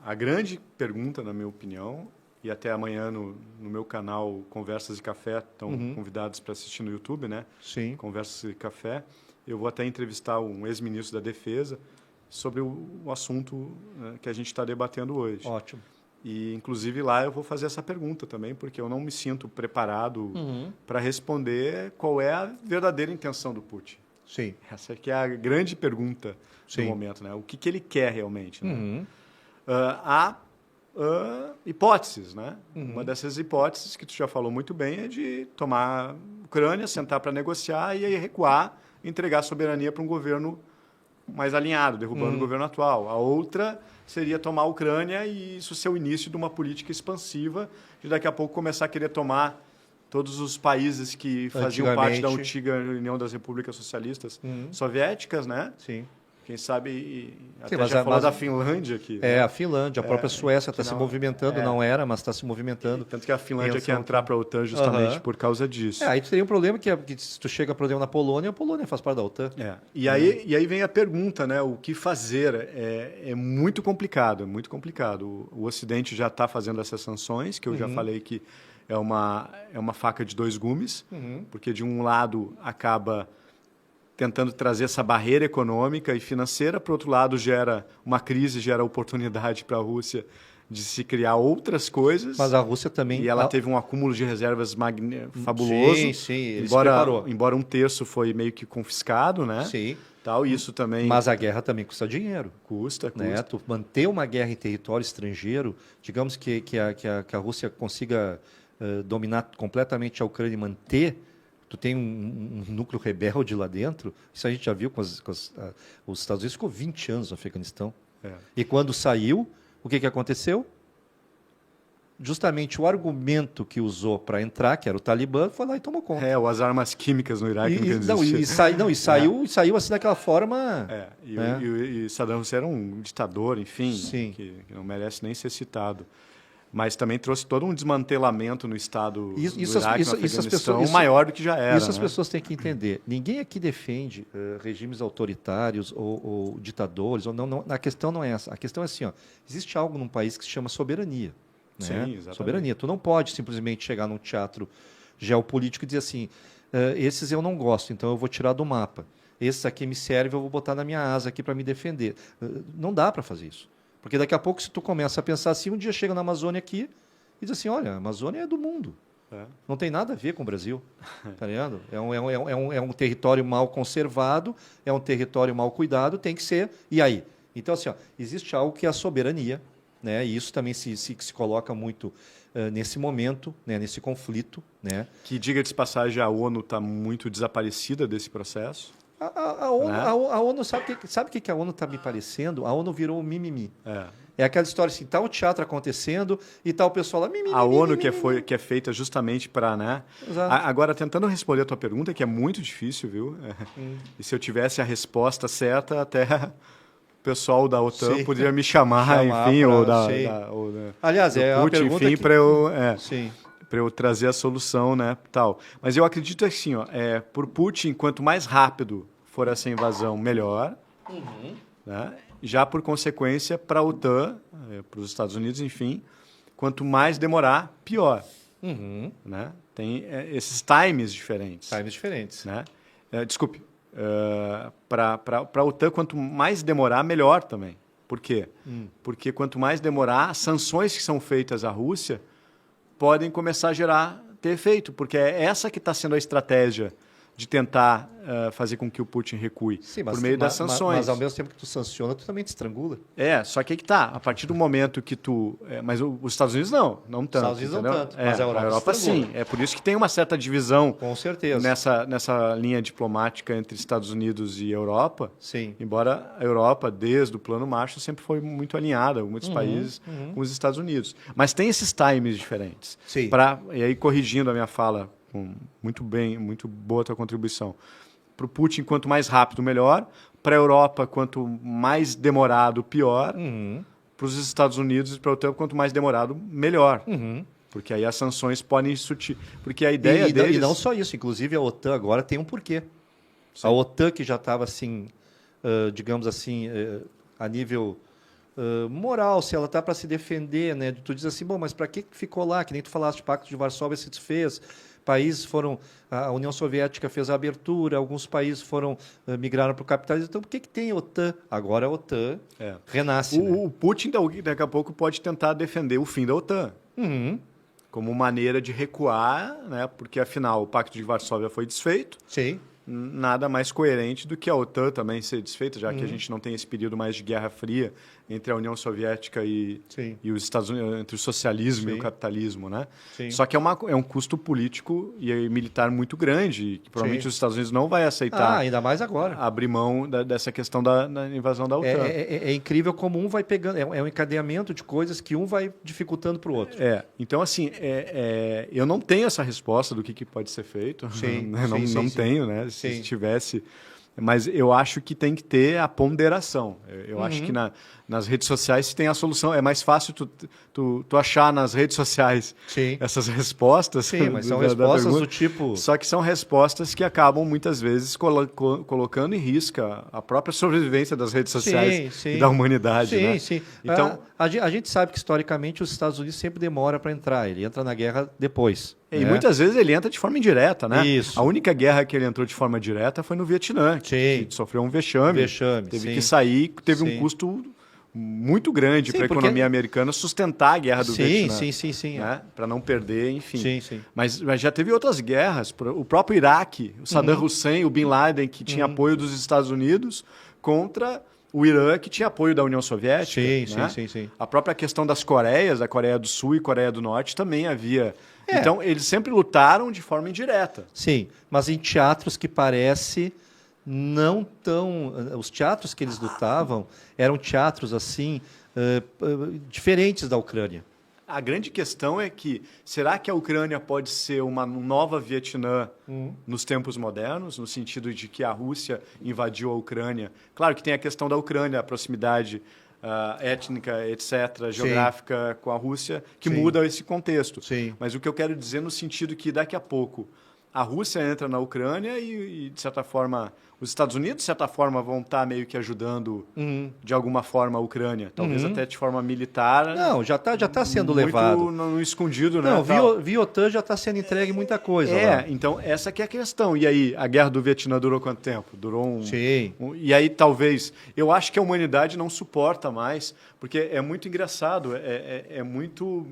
a grande pergunta, na minha opinião, e até amanhã no meu canal Conversas de Café, estão convidados para assistir no YouTube, né? Sim. Conversas de Café. Eu vou até entrevistar um ex-ministro da Defesa sobre o assunto que a gente está debatendo hoje. Ótimo. E, inclusive, lá eu vou fazer essa pergunta também, porque eu não me sinto preparado para responder qual é a verdadeira intenção do Putin. Sim. Essa aqui é a grande pergunta do momento, né? O que ele quer realmente, né? Há hipóteses, né? Uma dessas hipóteses que tu já falou muito bem é de tomar a Ucrânia, sentar para negociar e aí recuar, entregar a soberania para um governo mais alinhado, derrubando o governo atual. A outra seria tomar a Ucrânia e isso ser o início de uma política expansiva de daqui a pouco começar a querer tomar todos os países que faziam parte da antiga União das Repúblicas Socialistas Soviéticas, né? Sim. Quem sabe, até mas já falou da Finlândia aqui. É, a Finlândia, a própria Suécia está se movimentando, não era, mas está se movimentando. Tanto que a Finlândia quer entrar para a OTAN justamente por causa disso. Aí tu teria um problema que se tu chega, por exemplo, na Polônia, a Polônia faz parte da OTAN. E aí vem a pergunta, né? O que fazer? É muito complicado, é muito complicado. O Ocidente já está fazendo essas sanções, que eu já falei que é uma faca de dois gumes, porque de um lado acaba tentando trazer essa barreira econômica e financeira, por outro lado gera uma crise, gera oportunidade para a Rússia de se criar outras coisas. Mas a Rússia também... E ela teve um acúmulo de reservas fabuloso. Sim, ele se preparou. Embora um terço foi meio que confiscado, né? Sim. Tal, isso também... Mas a guerra também custa dinheiro. Custa. Né? Tu manter uma guerra em território estrangeiro, digamos que a Rússia consiga dominar completamente a Ucrânia e manter... Tu tem um núcleo rebelde lá dentro. Isso a gente já viu os Estados Unidos ficou 20 anos no Afeganistão. E quando saiu, o que aconteceu? Justamente o argumento que usou para entrar, que era o Talibã, foi lá e tomou conta. As armas químicas no Iraque Saiu assim daquela forma... E Saddam Hussein era um ditador, enfim, Sim. que não merece nem ser citado. Mas também trouxe todo um desmantelamento no Estado do Iraque, no Afeganistão, maior do que já era. Isso as pessoas têm que entender. Ninguém aqui defende regimes autoritários ou ditadores. Ou não, a questão não é essa. A questão é assim, existe algo num país que se chama soberania. Né? Sim, exatamente. Soberania. Tu não pode simplesmente chegar num teatro geopolítico e dizer assim, esses eu não gosto, então eu vou tirar do mapa. Esses aqui me servem, eu vou botar na minha asa aqui para me defender. Não dá para fazer isso. Porque daqui a pouco, se tu começa a pensar assim, um dia chega na Amazônia aqui e diz assim, olha, a Amazônia é do mundo. Não tem nada a ver com o Brasil. Tá ligado? É um território mal conservado, é um território mal cuidado, tem que ser. E aí? Então, assim, existe algo que é a soberania, né? E isso também se coloca muito nesse momento, né? Nesse conflito. Né? Que, diga-se de passagem, a ONU está muito desaparecida desse processo. A ONU sabe o que a ONU está me parecendo? A ONU virou um mimimi. É aquela história assim, tá o teatro acontecendo e tá o pessoal lá... A ONU que é feita justamente para... Né? Agora, tentando responder a tua pergunta, que é muito difícil, viu? E se eu tivesse a resposta certa, até o pessoal da OTAN poderia me chamar enfim, aliás, é uma pergunta enfim, que... para eu trazer a solução, né, tal. Mas eu acredito assim, por Putin, quanto mais rápido for essa invasão, melhor. Né? Já por consequência, para a OTAN, para os Estados Unidos, enfim, quanto mais demorar, pior. Né? Tem esses times diferentes. Né? Desculpe. Para a OTAN, quanto mais demorar, melhor também. Por quê? Porque quanto mais demorar, as sanções que são feitas à Rússia podem começar a ter efeito, porque é essa que está sendo a estratégia de tentar fazer com que o Putin recue por meio das sanções. Mas ao mesmo tempo que tu sanciona, tu também te estrangula. Só que aí que tá. A partir do momento que tu... mas os Estados Unidos não tanto. Os Estados Unidos não tanto, mas a Europa sim. É por isso que tem uma certa divisão. Com certeza. Nessa linha diplomática entre Estados Unidos e Europa. Sim. Embora a Europa, desde o Plano Marshall, sempre foi muito alinhada, muitos países com os Estados Unidos. Mas tem esses times diferentes. Sim. E aí, corrigindo a minha fala, muito boa a tua contribuição. Para o Putin, quanto mais rápido, melhor. Para a Europa, quanto mais demorado, pior. Para os Estados Unidos e para a OTAN, quanto mais demorado, melhor. Porque aí as sanções podem surtir. Porque a ideia deles... E não só isso. Inclusive, a OTAN agora tem um porquê. Sim. A OTAN, que já estava, assim, digamos assim, a nível... moral, se ela está para se defender, né? Tu diz assim, bom, mas para que ficou lá? Que nem tu falaste, o Pacto de Varsóvia se desfez, países foram... A União Soviética fez a abertura, alguns países migraram para o capitalismo. Então, por que tem a OTAN? Agora a OTAN renasce. O Putin, daqui a pouco, pode tentar defender o fim da OTAN. Como maneira de recuar, né? Porque, afinal, o Pacto de Varsóvia foi desfeito. Sim. nada mais coerente do que a OTAN também ser desfeita, já que a gente não tem esse período mais de Guerra Fria entre a União Soviética e os Estados Unidos, entre o socialismo e o capitalismo, né? Sim. Só que é um custo político e militar muito grande, que provavelmente os Estados Unidos não vai aceitar. Ainda mais agora. Abrir mão dessa questão da invasão da OTAN. É incrível como um vai pegando, é um encadeamento de coisas que um vai dificultando para o outro. Então, assim, eu não tenho essa resposta do que pode ser feito. Não tenho, né? Se tivesse. Mas eu acho que tem que ter a ponderação. Eu acho que nas redes sociais tem a solução. É mais fácil tu achar nas redes sociais essas respostas. Sim, mas são respostas do tipo... Só que são respostas que acabam, muitas vezes, colocando em risco a própria sobrevivência das redes sociais e da humanidade. Né? Então, a gente sabe que, historicamente, os Estados Unidos sempre demora para entrar. Ele entra na guerra depois. E muitas vezes ele entra de forma indireta, né? Isso. A única guerra que ele entrou de forma direta foi no Vietnã, que sofreu um vexame. Teve que sair, teve um custo muito grande para a economia americana sustentar a guerra do Vietnã. Né? Para não perder, enfim. Mas já teve outras guerras. O próprio Iraque, o Saddam Hussein, o Bin Laden, que tinha apoio dos Estados Unidos, contra o Irã, que tinha apoio da União Soviética. Sim. A própria questão das Coreias, da Coreia do Sul e Coreia do Norte, também havia... Então, eles sempre lutaram de forma indireta. Sim, mas em teatros que parece não tão... Os teatros que eles lutavam eram teatros, assim, diferentes da Ucrânia. A grande questão é que, será que a Ucrânia pode ser uma nova Vietnã nos tempos modernos, no sentido de que a Rússia invadiu a Ucrânia? Claro que tem a questão da Ucrânia, a proximidade étnica, etc., geográfica com a Rússia, que muda esse contexto. Mas o que eu quero dizer no sentido que daqui a pouco a Rússia entra na Ucrânia e de certa forma, os Estados Unidos, de certa forma, vão estar meio que ajudando, de alguma forma, a Ucrânia. Talvez até de forma militar. Não, já tá sendo levado. No escondido, né? Não, via OTAN já está sendo entregue muita coisa. Então, essa que é a questão. E aí, a guerra do Vietnã durou quanto tempo? Durou e aí, talvez... Eu acho que a humanidade não suporta mais, porque é muito engraçado, é muito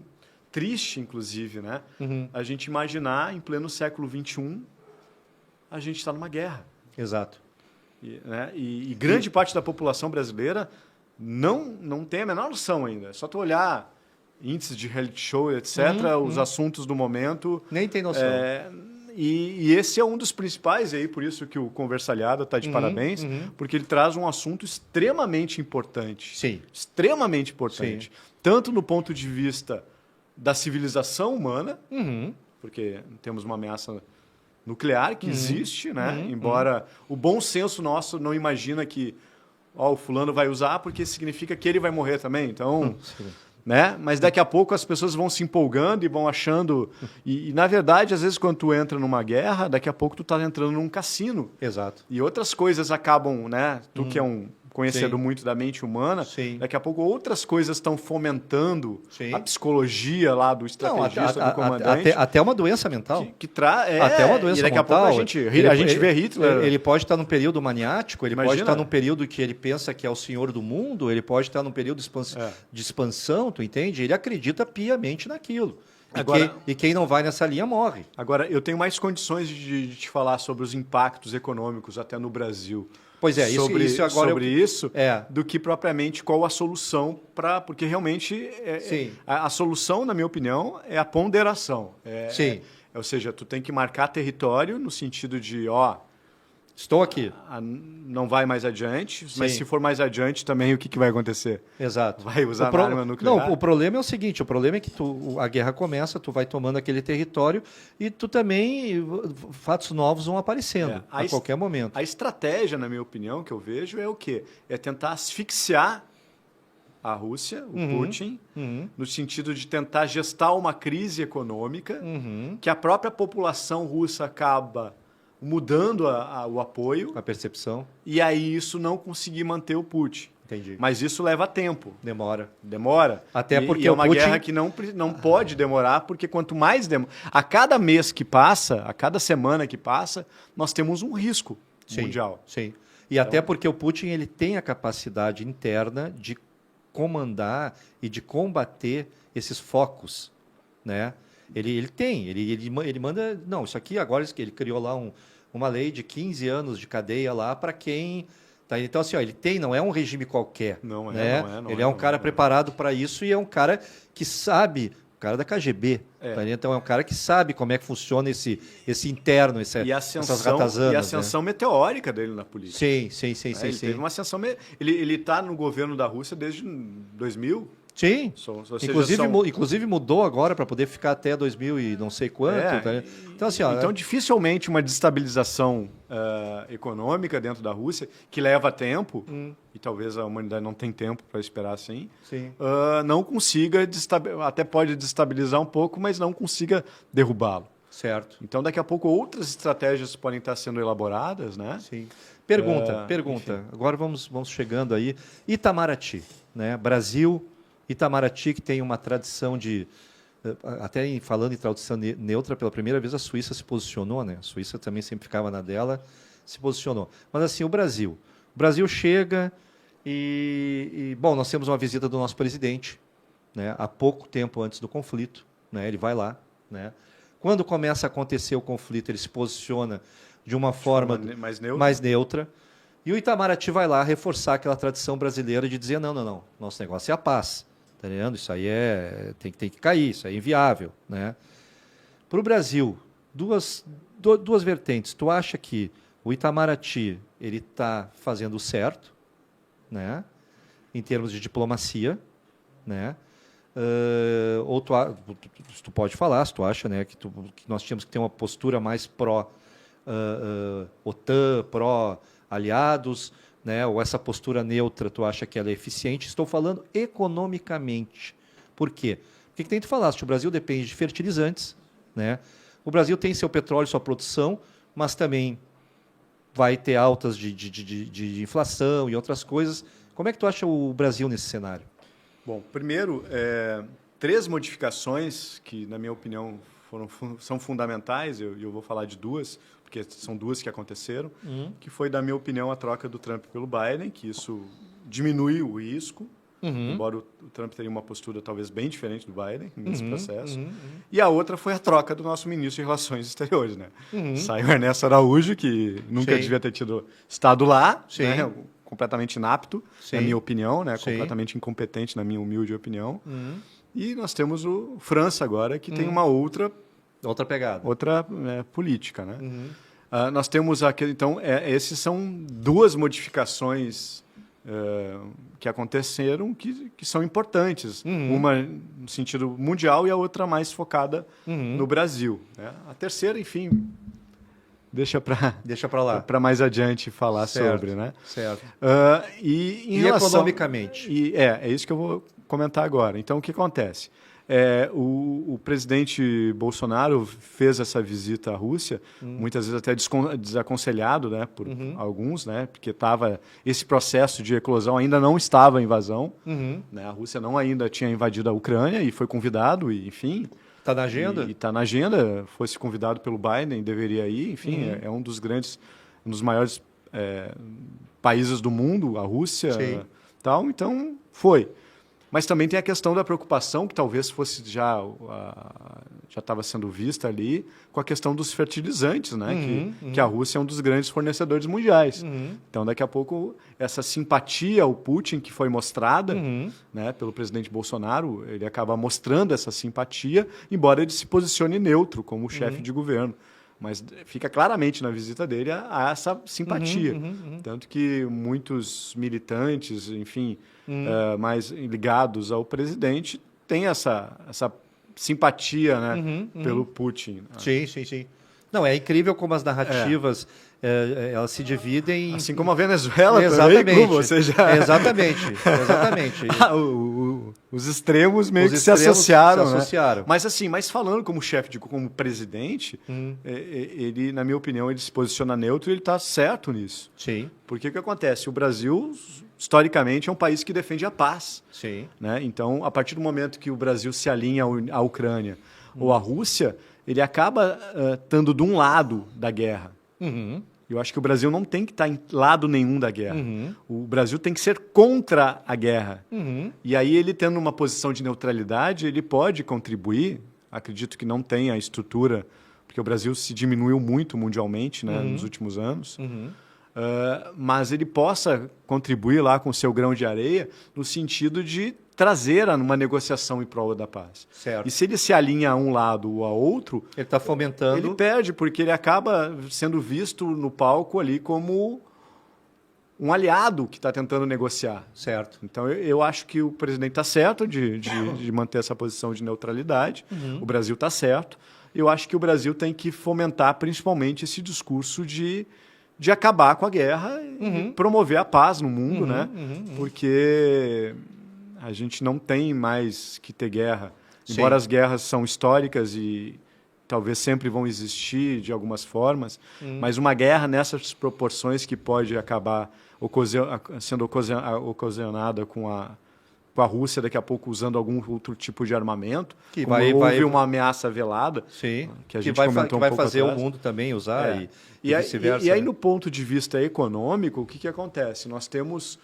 triste, inclusive, né? A gente imaginar, em pleno século XXI, a gente está numa guerra. Exato. E grande parte da população brasileira não tem a menor noção ainda. É só tu olhar índices de reality show, etc., os assuntos do momento. Nem tem noção. E esse é um dos principais, aí, por isso que o Conversalhada está de parabéns, porque ele traz um assunto extremamente importante. Extremamente importante. Tanto no ponto de vista da civilização humana, porque temos uma ameaça nuclear que existe, né? Embora o bom senso nosso não imagina que o fulano vai usar porque significa que ele vai morrer também. Então, né? Mas daqui a pouco as pessoas vão se empolgando e vão achando... E na verdade, às vezes, quando tu entra numa guerra, daqui a pouco tu tá entrando num cassino. Exato. E outras coisas acabam, né? Tu que é um conhecedor muito da mente humana, daqui a pouco outras coisas estão fomentando a psicologia lá do estrategista, do comandante. Até uma doença mental. Até uma doença mental. E daqui a pouco a gente vê Hitler. Ele pode estar num período maniático, ele pode estar num período que ele pensa que é o senhor do mundo, ele pode estar num período de expansão, tu entende? Ele acredita piamente naquilo. E quem não vai nessa linha morre. Agora, eu tenho mais condições de te falar sobre os impactos econômicos até no Brasil. Pois é, isso do que propriamente qual a solução para... Porque realmente a solução, na minha opinião, é a ponderação. Ou seja, tu tem que marcar território no sentido de, estou aqui. Não vai mais adiante, mas se for mais adiante também o que vai acontecer? Exato. Vai usar arma nuclear? Não, o problema é o seguinte, o problema é que a guerra começa, tu vai tomando aquele território e tu também, fatos novos vão aparecendo a qualquer momento. A estratégia, na minha opinião, que eu vejo é o quê? É tentar asfixiar a Rússia, o Putin, no sentido de tentar gestar uma crise econômica que a própria população russa acaba mudando o apoio. A percepção. E aí isso não conseguir manter o Putin. Entendi. Mas isso leva tempo. Demora. Até porque é uma guerra que não pode demorar, porque quanto mais demora... A cada mês que passa, a cada semana que passa, nós temos um risco mundial. Sim. E até porque o Putin ele tem a capacidade interna de comandar e de combater esses focos, né? Ele manda... Não, isso aqui agora ele criou lá uma lei de 15 anos de cadeia lá para quem... Tá? Então, assim, ó, ele tem, não é um regime qualquer. Não é, né? não é. Ele é um cara preparado para isso e é um cara que sabe, o cara da KGB. Tá? Então, é um cara que sabe como é que funciona esse interno, essas ratazanas. E a ascensão meteórica dele na política. Sim. Ele teve uma ascensão... Ele está no governo da Rússia desde 2000. Sim, inclusive mudou agora para poder ficar até 2000 e não sei quanto. Tá? Então, assim, então, dificilmente uma destabilização econômica dentro da Rússia, que leva tempo, e talvez a humanidade não tenha tempo para esperar assim, não consiga, até pode destabilizar um pouco, mas não consiga derrubá-lo. Certo. Então, daqui a pouco, outras estratégias podem estar sendo elaboradas, né? Sim. Pergunta. Agora vamos chegando aí. Itamaraty, né? Brasil... Itamaraty, que tem uma tradição de... Até falando em tradução neutra, pela primeira vez a Suíça se posicionou, né? A Suíça também sempre ficava na dela, se posicionou. Mas assim, o Brasil chega bom, nós temos uma visita do nosso presidente, né? Há pouco tempo antes do conflito, né? Ele vai lá, né? Quando começa a acontecer o conflito, ele se posiciona de uma forma mais neutra. E o Itamaraty vai lá reforçar aquela tradição brasileira de dizer, não, nosso negócio é a paz. Tá entendendo? Isso aí tem que cair, isso é inviável. Né? Para o Brasil, duas vertentes. Tu acha que o Itamaraty está fazendo o certo, né? Em termos de diplomacia, né? Ou tu pode falar, se tu acha, né, que nós tínhamos que ter uma postura mais pró-OTAN, pró-aliados, né? Ou essa postura neutra, tu acha que ela é eficiente? Estou falando economicamente. Por quê? Porque tem que falaste, o Brasil depende de fertilizantes, né? O Brasil tem seu petróleo, sua produção, mas também vai ter altas de inflação e outras coisas. Como é que tu acha o Brasil nesse cenário? Bom, primeiro, 3 modificações que, na minha opinião, são fundamentais, eu vou falar de 2, porque são 2 que aconteceram, que foi, na minha opinião, a troca do Trump pelo Biden, que isso diminui o risco, embora o Trump tenha uma postura talvez bem diferente do Biden nesse processo. E a outra foi a troca do nosso ministro de Relações Exteriores. Né? Saiu Ernesto Araújo, que nunca devia ter estado lá, né? Completamente inapto, na minha opinião, né? Completamente incompetente, na minha humilde opinião. E nós temos o França agora, que tem uma outra pegada, outra política. Né? Nós temos aqui, então, esses são 2 modificações que aconteceram que são importantes. Uma no sentido mundial e a outra mais focada no Brasil. Né? A terceira, enfim, deixa para lá, para mais adiante falar sobre, né? Certo. E relação, economicamente. É isso que eu vou comentar agora. Então, o que acontece? O presidente Bolsonaro fez essa visita à Rússia, muitas vezes até desaconselhado, né, por alguns, né, porque esse processo de eclosão ainda não estava em invasão, né, a Rússia não ainda tinha invadido a Ucrânia e foi convidado, e, enfim... Está na agenda? Está na agenda, fosse convidado pelo Biden, deveria ir, enfim, é um dos maiores países do mundo, a Rússia, tal, então foi. Mas também tem a questão da preocupação, que talvez fosse já estava sendo vista ali, com a questão dos fertilizantes, né? Que a Rússia é um dos grandes fornecedores mundiais. Então, daqui a pouco, essa simpatia ao Putin que foi mostrada, né, pelo presidente Bolsonaro, ele acaba mostrando essa simpatia, embora ele se posicione neutro como chefe de governo. Mas fica claramente na visita dele a essa simpatia. Tanto que muitos militantes, enfim, mais ligados ao presidente, têm essa simpatia, né, pelo Putin. Sim. Não, é incrível como as narrativas elas se dividem... Assim como a Venezuela também, Cuba, ou seja... Exatamente. Os extremos meio que se associaram. Né? Mas falando como presidente, ele, na minha opinião, ele se posiciona neutro e ele está certo nisso. Sim. Porque o que acontece? O Brasil, historicamente, é um país que defende a paz. Sim. Né? Então, a partir do momento que o Brasil se alinha à Ucrânia ou à Rússia, ele acaba estando de um lado da guerra. Eu acho que o Brasil não tem que estar em lado nenhum da guerra. O Brasil tem que ser contra a guerra. E aí, ele tendo uma posição de neutralidade, ele pode contribuir, acredito que não tem a estrutura, porque o Brasil se diminuiu muito mundialmente, né, nos últimos anos, mas ele possa contribuir lá com o seu grão de areia no sentido de trazer uma negociação em prol da paz. Certo. E se ele se alinha a um lado ou a outro, ele está fomentando. Ele perde, porque ele acaba sendo visto no palco ali como um aliado que está tentando negociar. Certo. Então, eu acho que o presidente está certo de manter essa posição de neutralidade. O Brasil está certo. Eu acho que o Brasil tem que fomentar principalmente esse discurso de acabar com a guerra e promover a paz no mundo, né? Porque a gente não tem mais que ter guerra. Sim. Embora as guerras são históricas e talvez sempre vão existir de algumas formas, mas uma guerra nessas proporções que pode acabar sendo ocasionada com a Rússia daqui a pouco usando algum outro tipo de armamento, que houve uma ameaça velada, sim, que a gente comentou vai um pouco fazer atrás. o mundo também usar e vice-versa. E aí, no ponto de vista econômico, o que acontece? Nós temos,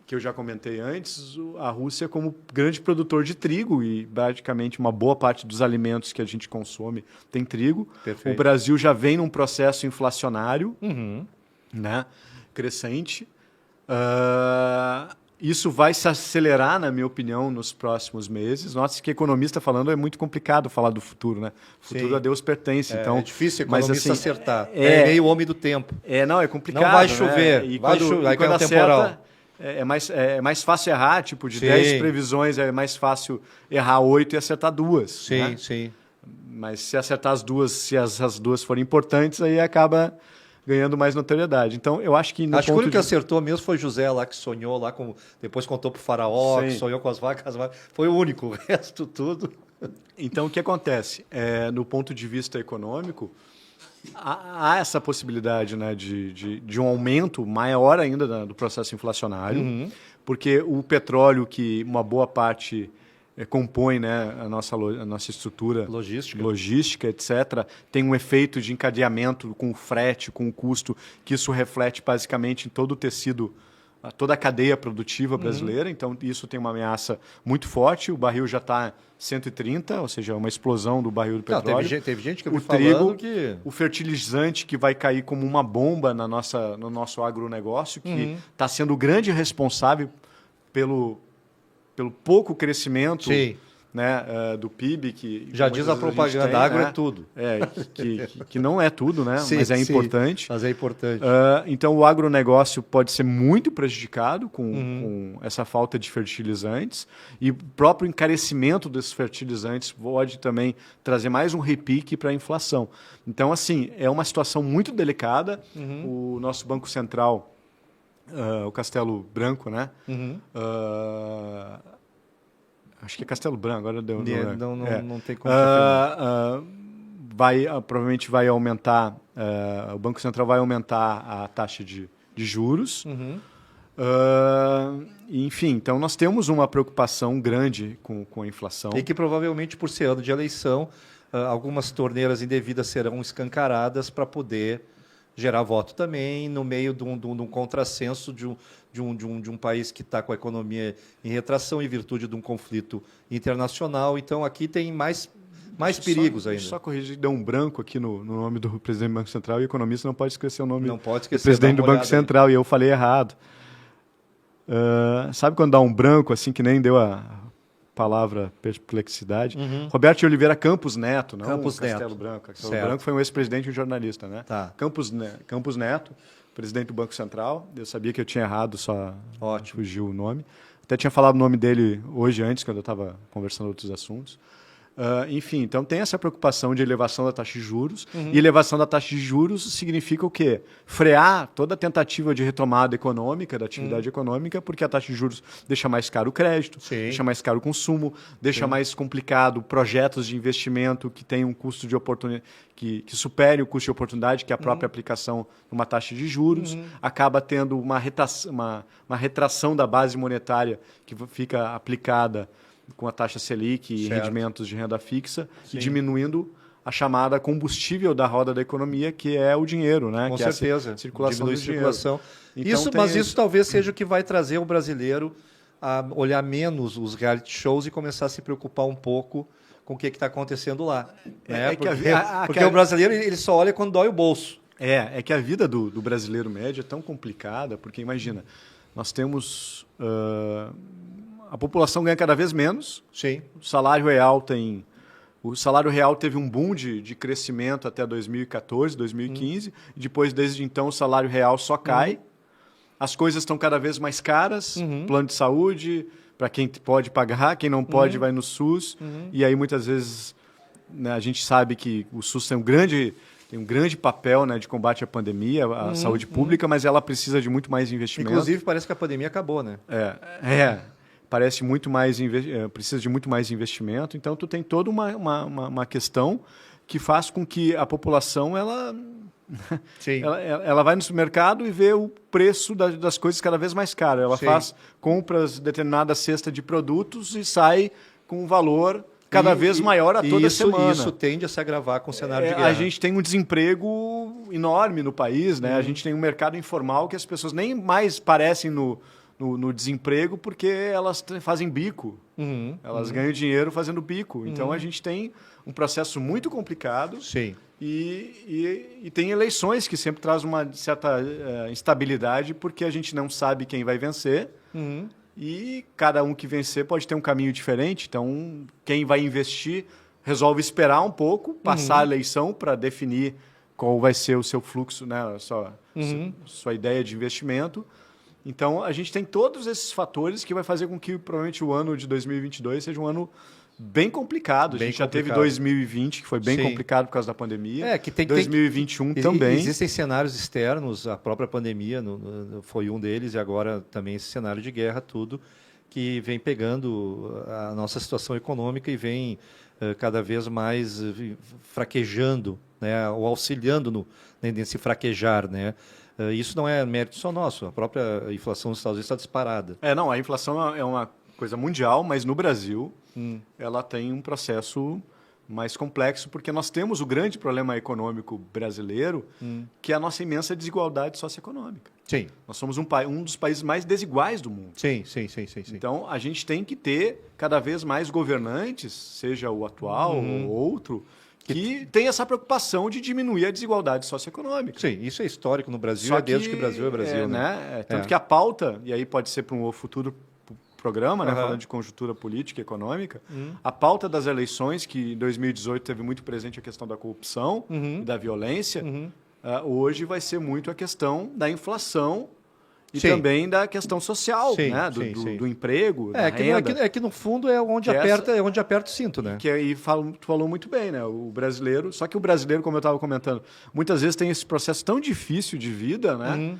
que eu já comentei antes, a Rússia como grande produtor de trigo e praticamente uma boa parte dos alimentos que a gente consome tem trigo. Perfeito. O Brasil já vem num processo inflacionário, né, crescente. Isso vai se acelerar, na minha opinião, nos próximos meses. Nossa, que economista falando é muito complicado falar do futuro, né? O futuro a Deus pertence. Então, é difícil economista mas, assim, acertar. É meio homem do tempo. Não, é complicado. Não vai chover, né? vai cair um temporal. É mais fácil errar, tipo, de 10 previsões é mais fácil errar 8 e acertar 2. Sim, né? sim. Mas se acertar as duas, se as duas forem importantes, aí acaba ganhando mais notoriedade. Então, eu acho que... Acho que o único que acertou mesmo foi José lá, que sonhou lá, depois contou para o faraó, que sonhou com as vacas. Foi o único, o resto tudo... Então, o que acontece? No ponto de vista econômico, há essa possibilidade, né, de um aumento maior ainda do processo inflacionário, porque o petróleo, que uma boa parte compõe, né, a nossa estrutura logística, etc., tem um efeito de encadeamento com o frete, com o custo, que isso reflete basicamente em todo o tecido, toda a cadeia produtiva brasileira. Então, isso tem uma ameaça muito forte. O barril já está 130, ou seja, uma explosão do barril do petróleo. Não, teve gente que eu vi falando que... O fertilizante que vai cair como uma bomba no nosso agronegócio, que está sendo o grande responsável pelo pouco crescimento, né, do PIB. Que já diz a propaganda, agro é tudo. Que não é tudo, né? Mas é importante. Mas é importante. Então, o agronegócio pode ser muito prejudicado com essa falta de fertilizantes, e o próprio encarecimento desses fertilizantes pode também trazer mais um repique para a inflação. Então, assim, é uma situação muito delicada. O nosso Banco Central, o Castelo Branco, né? Acho que é Castelo Branco, agora deu. Não tem como afirmar. Provavelmente vai aumentar, o Banco Central vai aumentar a taxa de juros. Enfim, então nós temos uma preocupação grande com a inflação. E que provavelmente, por ser ano de eleição, algumas torneiras indevidas serão escancaradas para poder gerar voto também, no meio de um contrassenso de um país que está com a economia em retração em virtude de um conflito internacional. Então, aqui tem mais perigos ainda. Só corrigir, deu um branco aqui no nome do presidente do Banco Central, e o economista não pode esquecer o nome do presidente do Banco Central, e eu falei errado. Sabe quando dá um branco, assim, que nem deu a palavra perplexidade? Roberto de Oliveira Campos Neto, não Castelo Branco. Castelo Branco foi um ex-presidente e um jornalista, né? Campos Neto, presidente do Banco Central. Eu sabia que eu tinha errado, só fugiu o nome. Até tinha falado o nome dele hoje antes, quando eu estava conversando outros assuntos. Enfim, então tem essa preocupação de elevação da taxa de juros. E elevação da taxa de juros significa o quê? Frear toda a tentativa de retomada econômica, da atividade econômica, porque a taxa de juros deixa mais caro o crédito, deixa mais caro o consumo, deixa mais complicado projetos de investimento que tenham um custo de oportunidade, que supere o custo de oportunidade, que é a própria aplicação de uma taxa de juros. Acaba tendo uma retração da base monetária que fica aplicada com a taxa Selic e rendimentos de renda fixa, e diminuindo a chamada combustível da roda da economia, que é o dinheiro, né? Com que certeza. É a circulação do dinheiro. Então, mas isso talvez seja o que vai trazer o brasileiro a olhar menos os reality shows e começar a se preocupar um pouco com o que está acontecendo lá. Né? É que porque o brasileiro ele só olha quando dói o bolso. É que a vida do brasileiro médio é tão complicada, porque imagina, nós temos... a população ganha cada vez menos. Sim. O salário real teve um boom de crescimento até 2014, 2015. E depois, desde então, o salário real só cai. As coisas estão cada vez mais caras. Plano de saúde, para quem pode pagar, quem não pode vai no SUS. E aí, muitas vezes, né, a gente sabe que o SUS tem um grande papel, né, de combate à pandemia, à saúde pública, mas ela precisa de muito mais investimento. Inclusive, parece que a pandemia acabou, né? Parece muito mais precisa de muito mais investimento. Então, tu tem toda uma questão que faz com que a população ela vai no supermercado e vê o preço das coisas cada vez mais caro. Ela faz compras determinada cesta de produtos e sai com um valor cada vez maior a toda semana. Isso tende a se agravar com o cenário de guerra. A gente tem um desemprego enorme no país, né? A gente tem um mercado informal que as pessoas nem mais parecem no desemprego porque elas fazem bico. Elas ganham dinheiro fazendo bico. Então, a gente tem um processo muito complicado. Sim. E tem eleições que sempre traz uma certa instabilidade porque a gente não sabe quem vai vencer. E cada um que vencer pode ter um caminho diferente. Então, quem vai investir resolve esperar um pouco, passar a eleição para definir qual vai ser o seu fluxo, né? Sua ideia de investimento. Então, a gente tem todos esses fatores que vai fazer com que provavelmente o ano de 2022 seja um ano bem complicado. A gente já teve 2020, que foi bem complicado por causa da pandemia. 2021 também. Existem cenários externos, a própria pandemia foi um deles, e agora também esse cenário de guerra, tudo, que vem pegando a nossa situação econômica e vem cada vez mais fraquejando, né, ou auxiliando nesse fraquejar, né? Isso não é mérito só nosso, a própria inflação nos Estados Unidos está disparada. A inflação é uma coisa mundial, mas no Brasil ela tem um processo mais complexo, porque nós temos o grande problema econômico brasileiro, que é a nossa imensa desigualdade socioeconômica. Sim. Nós somos um dos países mais desiguais do mundo. Sim. Então, a gente tem que ter cada vez mais governantes, seja o atual ou outro, que tem essa preocupação de diminuir a desigualdade socioeconômica. Sim, isso é histórico no Brasil, desde que o Brasil é Brasil. Tanto que a pauta, e aí pode ser para um futuro programa, né, falando de conjuntura política e econômica, a pauta das eleições, que em 2018 teve muito presente a questão da corrupção e da violência, hoje vai ser muito a questão da inflação e também da questão social, né? Do emprego, da renda. É que no fundo é onde aperta o cinto, né? Que aí tu falou muito bem, né? O brasileiro, só que o brasileiro, como eu estava comentando, muitas vezes tem esse processo tão difícil de vida, né?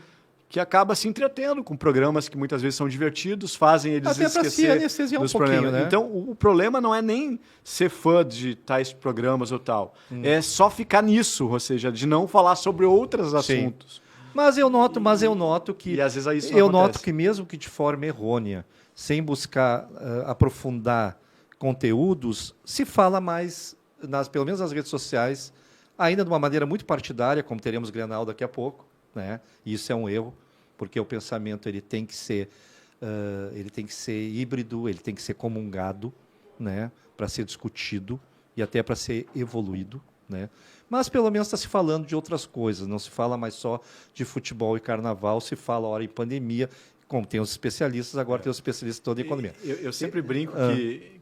Que acaba se entretendo com programas que muitas vezes são divertidos, fazem eles até esquecer dos problemas. Né? Então, o problema não é nem ser fã de tais programas ou tal, é só ficar nisso, ou seja, de não falar sobre outros assuntos. Mas eu noto que e às vezes isso noto que mesmo que de forma errônea, sem buscar aprofundar conteúdos, se fala mais pelo menos nas redes sociais, ainda de uma maneira muito partidária, como teremos Grenal daqui a pouco, né? E isso é um erro, porque o pensamento ele tem que ser híbrido, ele tem que ser comungado, né? Para ser discutido e até para ser evoluído, né? Mas pelo menos está se falando de outras coisas, não se fala mais só de futebol e carnaval, se fala ora em pandemia, como tem os especialistas, agora tem os especialistas toda em economia. Eu sempre brinco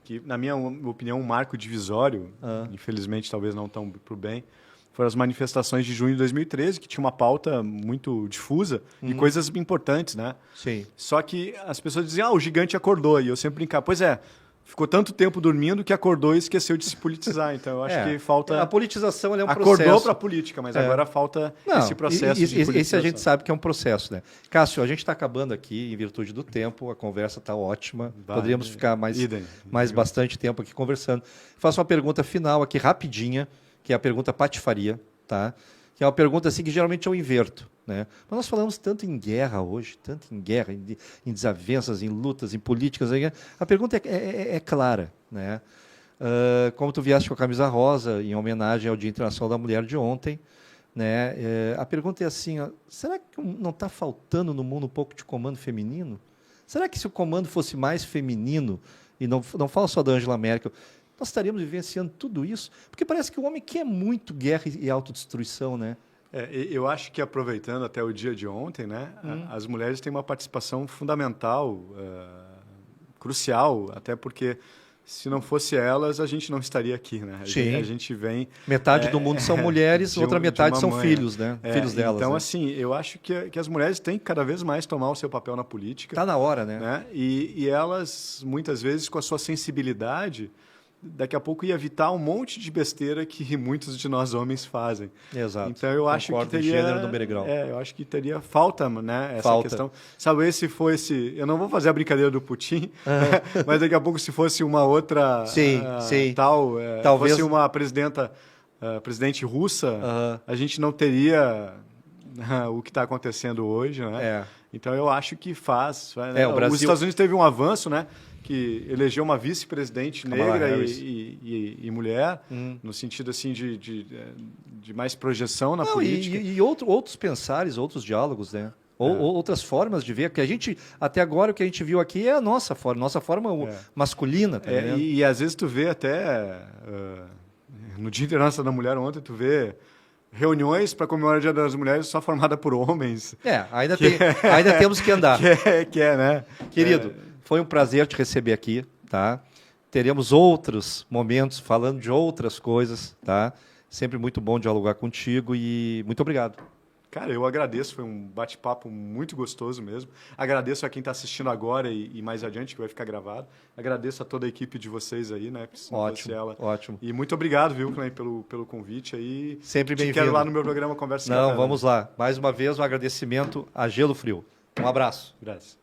que, na minha opinião, um marco divisório, infelizmente talvez não tão para o bem, foram as manifestações de junho de 2013, que tinha uma pauta muito difusa e coisas importantes, né? Sim. Só que as pessoas diziam, o gigante acordou, e eu sempre brincava, pois é, ficou tanto tempo dormindo que acordou e esqueceu de se politizar. Então, eu acho que falta... A politização é um processo. Acordou para a política, mas agora falta esse processo de politização. Esse a gente sabe que é um processo, né? Cássio, a gente está acabando aqui, em virtude do tempo, a conversa está ótima. Poderíamos ficar mais bastante tempo aqui conversando. Faço uma pergunta final aqui, rapidinha, que é a pergunta patifaria, tá? Que é uma pergunta assim que geralmente eu inverto, né? Mas nós falamos tanto em guerra hoje, em desavenças, em lutas, em políticas. A pergunta é clara, né? Como tu vieste com a camisa rosa, em homenagem ao Dia Internacional da Mulher de ontem, né? A pergunta é assim, será que não está faltando no mundo um pouco de comando feminino? Será que se o comando fosse mais feminino, e não fala só da Angela Merkel, nós estaríamos vivenciando tudo isso? Porque parece que o homem quer muito guerra e autodestruição, né? Eu acho que, aproveitando até o dia de ontem, né, as mulheres têm uma participação fundamental, crucial, até porque se não fosse elas, a gente não estaria aqui, né? Sim. A gente vem... Metade do mundo são mulheres, outra metade são mãe, filhos, né? Filhos delas. Então, né? assim, eu acho que as mulheres têm que cada vez mais tomar o seu papel na política. Está na hora, né? E elas, muitas vezes, com a sua sensibilidade, daqui a pouco ia evitar um monte de besteira que muitos de nós homens fazem. Exato. Então eu acho que teria gênero no Beregrau. eu acho que teria falta, né, essa Falta. questão. Sabe, se fosse, eu não vou fazer a brincadeira do Putin, mas daqui a pouco se fosse uma outra Sim. talvez fosse uma presidente russa, a gente não teria o que está acontecendo hoje, né? Então eu acho que faz. Né? O Brasil... Os Estados Unidos teve um avanço, né? Que elegeu uma vice-presidente negra e mulher, no sentido assim de mais projeção na política. E outros pensares, outros diálogos, né? Outras formas de ver, que a gente, até agora, o que a gente viu aqui é a nossa forma masculina. Tá e às vezes tu vê até, no Dia Internacional da Mulher ontem, tu vê reuniões para comemorar o Dia das Mulheres só formada por homens. Ainda temos que andar. Né? Querido, foi um prazer te receber aqui, tá? Teremos outros momentos falando de outras coisas, tá? Sempre muito bom dialogar contigo e muito obrigado. Cara, eu agradeço, foi um bate-papo muito gostoso mesmo. Agradeço a quem está assistindo agora e mais adiante, que vai ficar gravado. Agradeço a toda a equipe de vocês aí, né? Ótimo. E muito obrigado, viu, Clem, pelo convite aí. Sempre bem-vindo. Quero lá no meu programa Conversa. Não, vamos lá. Mais uma vez, um agradecimento a Gelo Frio. Um abraço. Graças.